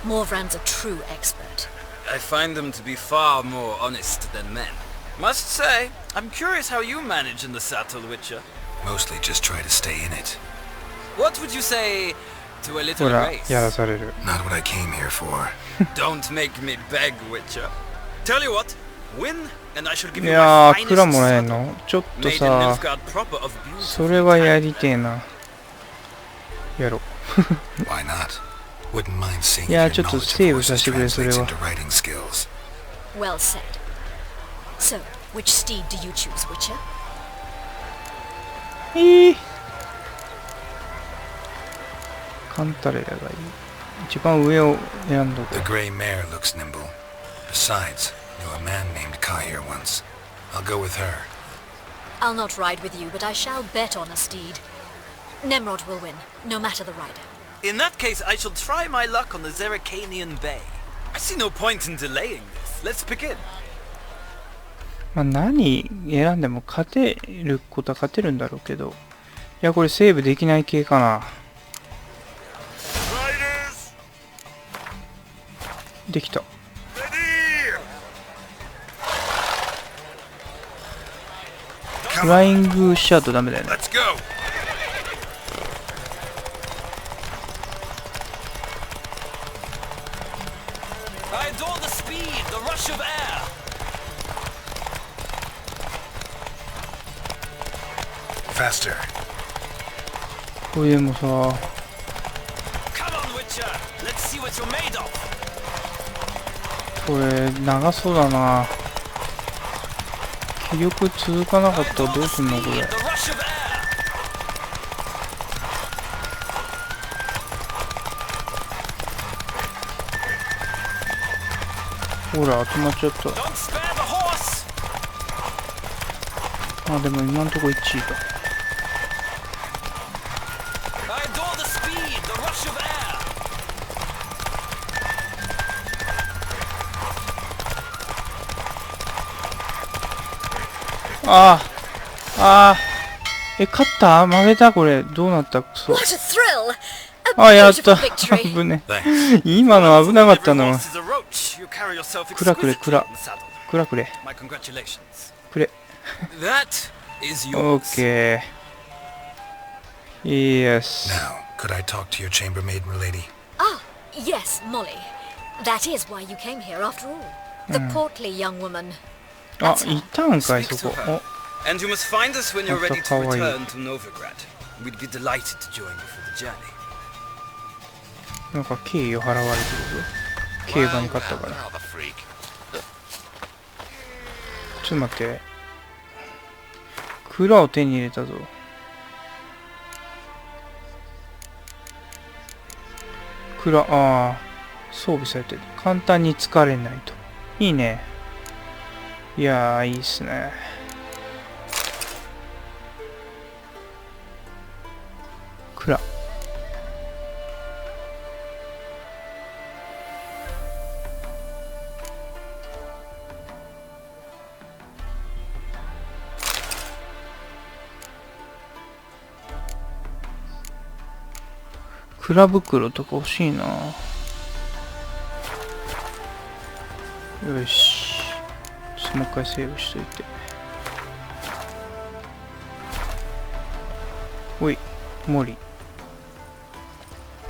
Morvran's a true expert. I find them to be far more honest than men. Must say, I'm curious how you manage in the saddle, Witcher. Mostly just try to stay in it. What would you say to a little race? Not what I came here for. Don't make me beg, Witcher. Tell you what, win, and I shall give い you や my ー、蔵 finest もらえん saddle. のちょっと Made in さ、 Nilfgaard proper of beautiful それはやりてえな。やろう。 Why not? Wouldn't mind seeing いやー、 if ちょ your っと knowledge セー of ブさ horses せてくれ、それ translates は。 into riding skills. Well said. So, which steed do you choose, Witcher? カンタレラがいい。一番上を選んどこ The gray mare looks nimble. Besides, knew a man named Kai here once. I'll go with her. I'll not ride with you, but I shall bet on a steed. Nemrod will win, no matter the rider. In that case, I shall try my luck on the Zeracanian Bay. I see no point in delaying this. Let's begin. まあ何選んでも勝てることは勝てるんだろうけど。いや、これセーブできない系かな。できた。フライングしちゃうとダメだよね。I adore the speed, the rush of air. Faster. これでもさ、 Come on, Witcher. Let's see what you're made of. これ長そうだな。気力続かなかったらどうすんのこれ。 The rush of air. ほら、止まっちゃった。 Don't spare the horse. まあでも今んとこ1位だ。 I adore the speed, the rush of air. ああ、ああ、勝った負けたこれ。どうなったクソ。 What a thrill! あ、やった。危ね。今の危なかったの。くらくれ、くら。くらくれ。くれ。オッケー。Yes. Now, could I talk to your chambermaid, milady? Ah, yes, Molly. That is why you came here after all. The portly young woman. あ、いたんかいそこ。 And you must find us when you're ready to return to Novigrad. We'd be delighted to join you for the journey. なんか敬意を払われてるぞ。競馬に勝ったから。ちょっと待って。蔵を手に入れたぞ。蔵、ああ、装備されてる。簡単に疲れないと。いいね。いやー、いいっすね。蔵。蔵袋とか欲しいな。よし。ちょっともう一回セーブしといて。おい、モリ。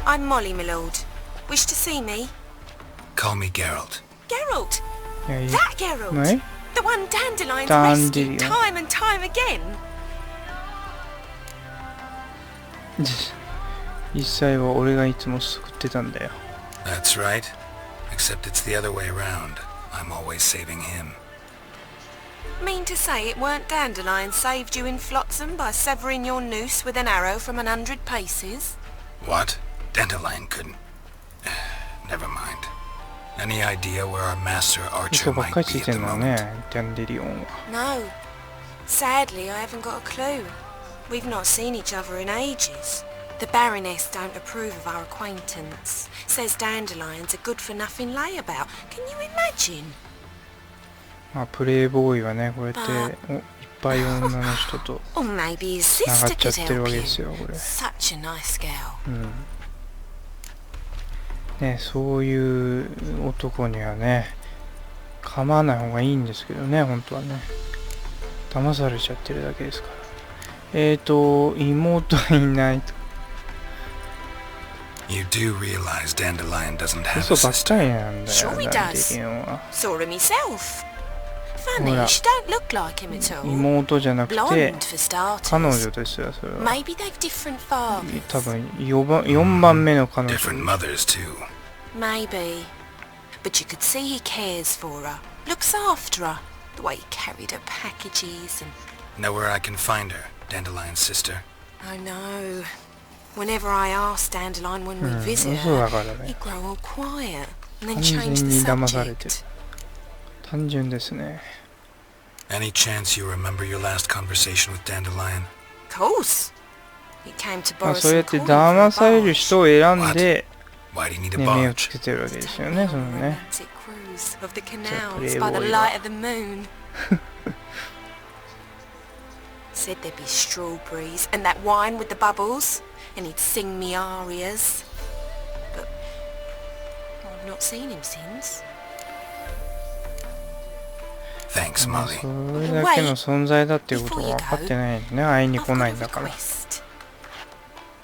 I'm Molly, my lord. Wish to see me? Call me Geralt. Geralt? Yeah, That Geralt? No? The one Dandelion's Dandelion. rescued time and time again? 実際は俺がいつも救ってたんだよ。That's right. Except it's the other way around. I'm always saving him. Mean to say it weren't Dandelion saved you in Flotsam by severing your noose with an arrow from 100 paces? What? Dandelion couldn't. Never mind. Any idea where our master archer 嘘ばっ might かりつ be い at て the んの moment? ね、ダンデリオンは。 No. Sadly, I haven't got a clue. We've not seen each other in ages. The Baroness don't approve of our acquaintance. Says Dandelion's a good-for-nothing layabout. Can you imagine? まあプレイボーイはね、こうやっていっぱい女の人と Or maybe his つなが sister っちゃ could ってるわ help け you. ですよ、これ。 Such a nice girl. ね、そういう男にはね、構わない方がいいんですけどね、本当はね。騙されちゃってるだけですから。妹いないと。You do realize Dandelion doesn't have 嘘 a ばっ sister. かりなんだよ、 Sure he ダンデ does. リオンは。 Saw him myself. Funny, Ora. she don't look like him at all. 妹じゃなくて、 Blonde for 彼 starters. 女ですよ、それは。 Maybe they've different fathers. 多分4番目の彼女。 Different mothers, too. Maybe. But you could see he cares for her. Looks after her. The way he carried her packages and... Know where I can find her, Dandelion's sister? I know. Whenever I asked Dandelion when we visit 嘘 her, だからね。 he'd grow all quiet and then 完 change 全 the に騙されてる。 subject. 単純ですね。 Any chance you remember your last conversation with Dandelion? Of course. He came to まあ borrow そうや some って corn 騙 for され a る barge. 人を選んで、 Why do you need a ね、目を barge? つけてるわけですよね、そのね。 Romantic cruise of the canals Playboy by the だ。 light of the moon. Said there'd be strawberries and that wine with the bubbles, and he'd sing me arias. But I've not seen him since. Thanks, まあ Molly. それだけの存在だっていうことが分かってないんでね、会いに I've 来ない got ん a だから。 request.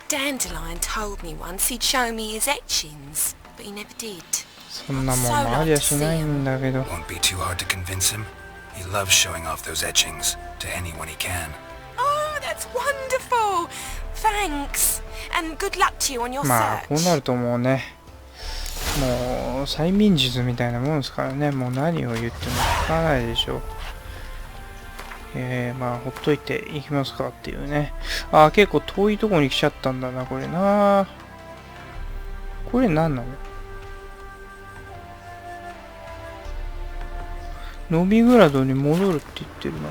Dandelion told me once he'd show me his etchings, but he never did. そんなもんもありゃしないんだけど。 Won't be too hard to convince him. He loves showing off those etchings to anyone he can. Oh, that's wonderful! Thanks! And good luck to you on your まあこうな search. るともうね、もう催眠術みたいなもんですからね、もう何を言っても聞かないでしょう。まあほっといていきますかっていうね。ああ、結構遠いとこに来ちゃったんだな、これな。これ何なの？ノビグラドに戻るって言ってるな。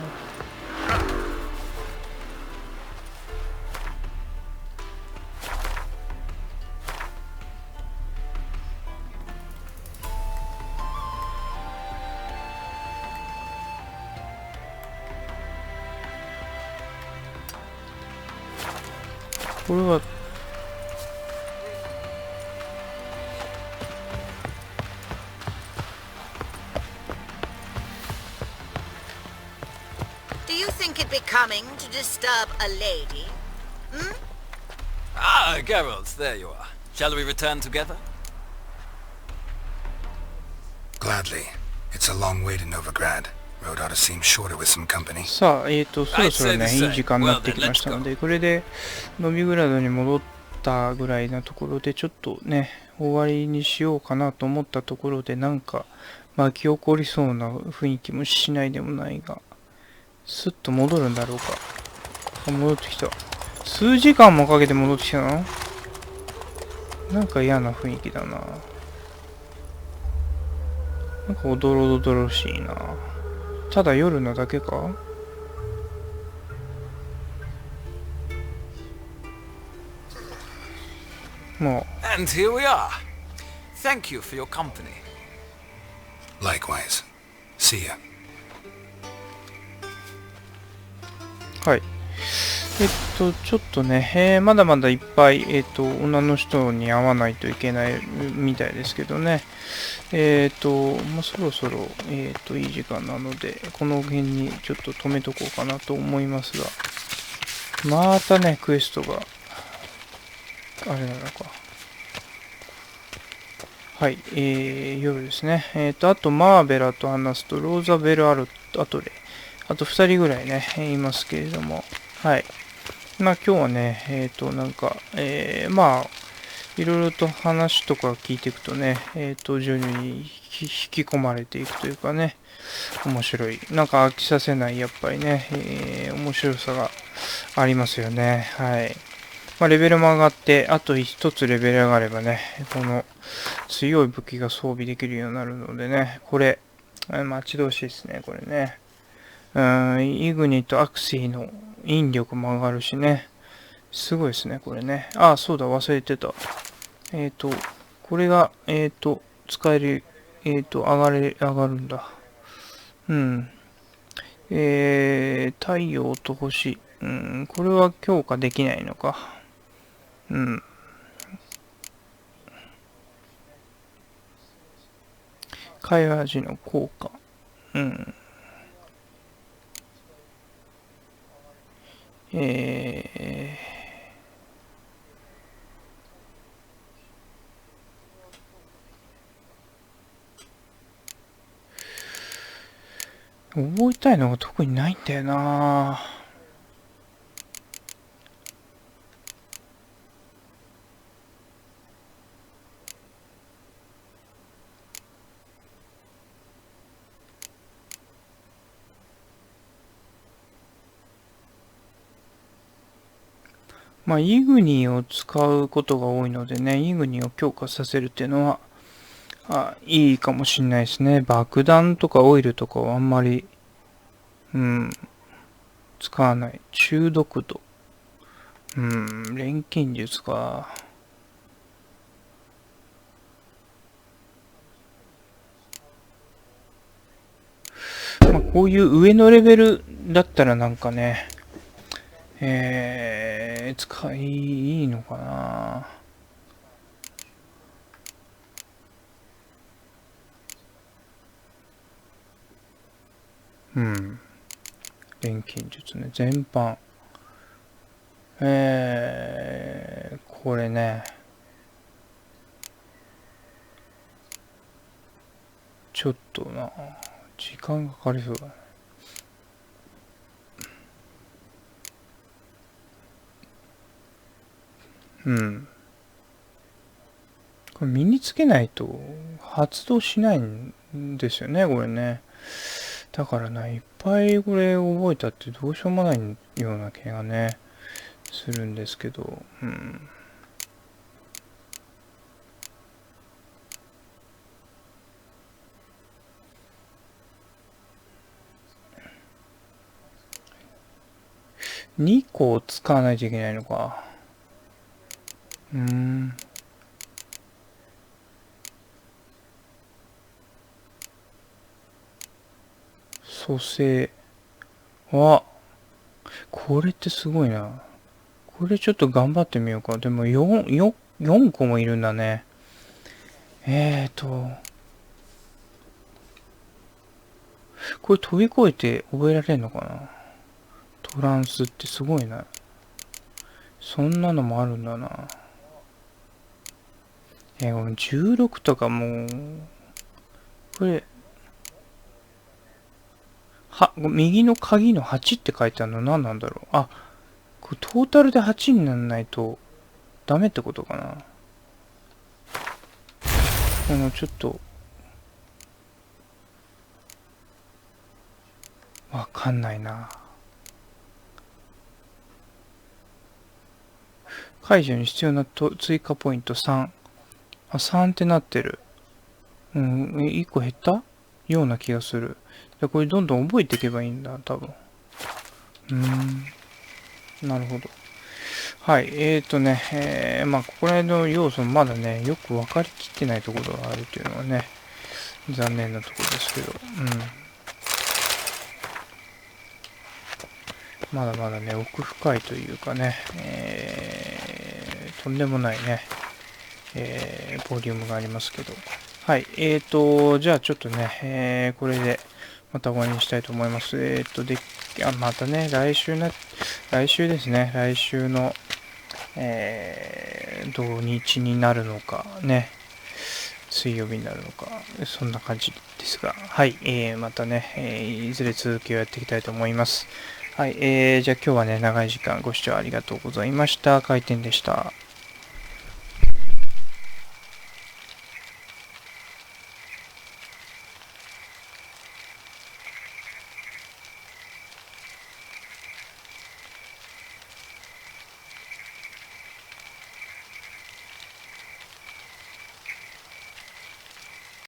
これはDo you think it becoming to disturb a lady? Hmm? Ah, Geralt, there you are. Shall we return together? Gladly. It's a long way to Novigrad. Road ought to seem shorter with some company. さあ、そろそろね、いい時間になってきましたので、これでノビグラドに戻ったぐらいなところで、ちょっとね、終わりにしようかなと思ったところで、なんか巻き起こりそうな雰囲気もしないでもないが、スッと戻るんだろうか。あ、戻ってきた。数時間もかけて戻ってきたの？なんか嫌な雰囲気だな。なんかおどろおどろしいな。ただ夜のだけか？もう。 And here we are. Thank you for your company. Likewise. See ya. はい。ちょっとね、まだまだいっぱい、女の人に会わないといけないみたいですけどね。もうそろそろ、いい時間なので、この辺にちょっと止めとこうかなと思いますが、またね、クエストが、あれなのか。はい、夜ですね。あと、マーベラと話すと、ローザベルアトレ。あと2人ぐらいね、いますけれども、はい。まあ今日はね、なんか、まあ、いろいろと話とか聞いていくとね、徐々に引き込まれていくというかね、面白い。なんか飽きさせない、やっぱりね、面白さがありますよね。はい。まあ、レベルも上がって、あと一つレベル上がればね、この強い武器が装備できるようになるのでね、これ、待ち遠しいですね、これね。イグニとアクシーの引力も上がるしね。すごいですね、これね。あ、そうだ、忘れてた。これが、使える、上がるんだ。うん。太陽と星。これは強化できないのか。うん。会話時の効果。うん。覚えたいのが特にないんだよな。まあ、イグニを使うことが多いのでね、イグニを強化させるっていうのは、いいかもしれないですね。爆弾とかオイルとかはあんまり、使わない。中毒度。錬金術か。まあ、こういう上のレベルだったらなんかね、使いいのかな。錬金術ね、全般。これね。ちょっとな、時間かかりそうだね。これ身につけないと発動しないんですよね、これね。だからな、いっぱいこれ覚えたってどうしようもないような気がね、するんですけど、2個使わないといけないのか。蘇生。これってすごいな。これちょっと頑張ってみようか。でも4個もいるんだね。これ飛び越えて覚えられるのかな。トランスってすごいな。そんなのもあるんだな。16とかもう、これ、右の鍵の8って書いてあるの何なんだろう。これトータルで8にならないとダメってことかな。ちょっと、わかんないな。解除に必要な追加ポイント3。3ってなってる。1個減ったような気がする。これどんどん覚えていけばいいんだ、多分。なるほど。はい。まあ、ここら辺の要素もまだね、よく分かりきってないところがあるっていうのはね、残念なところですけど、まだまだね、奥深いというかね、とんでもないね、ボリュームがありますけど。はい。じゃあちょっとね、これでまた終わりにしたいと思います。またね、来週ですね。来週の、土日になるのか、ね、水曜日になるのか、そんな感じですが、はい。またね、いずれ続きをやっていきたいと思います。はい。じゃあ今日はね、長い時間ご視聴ありがとうございました。Kaitenでした。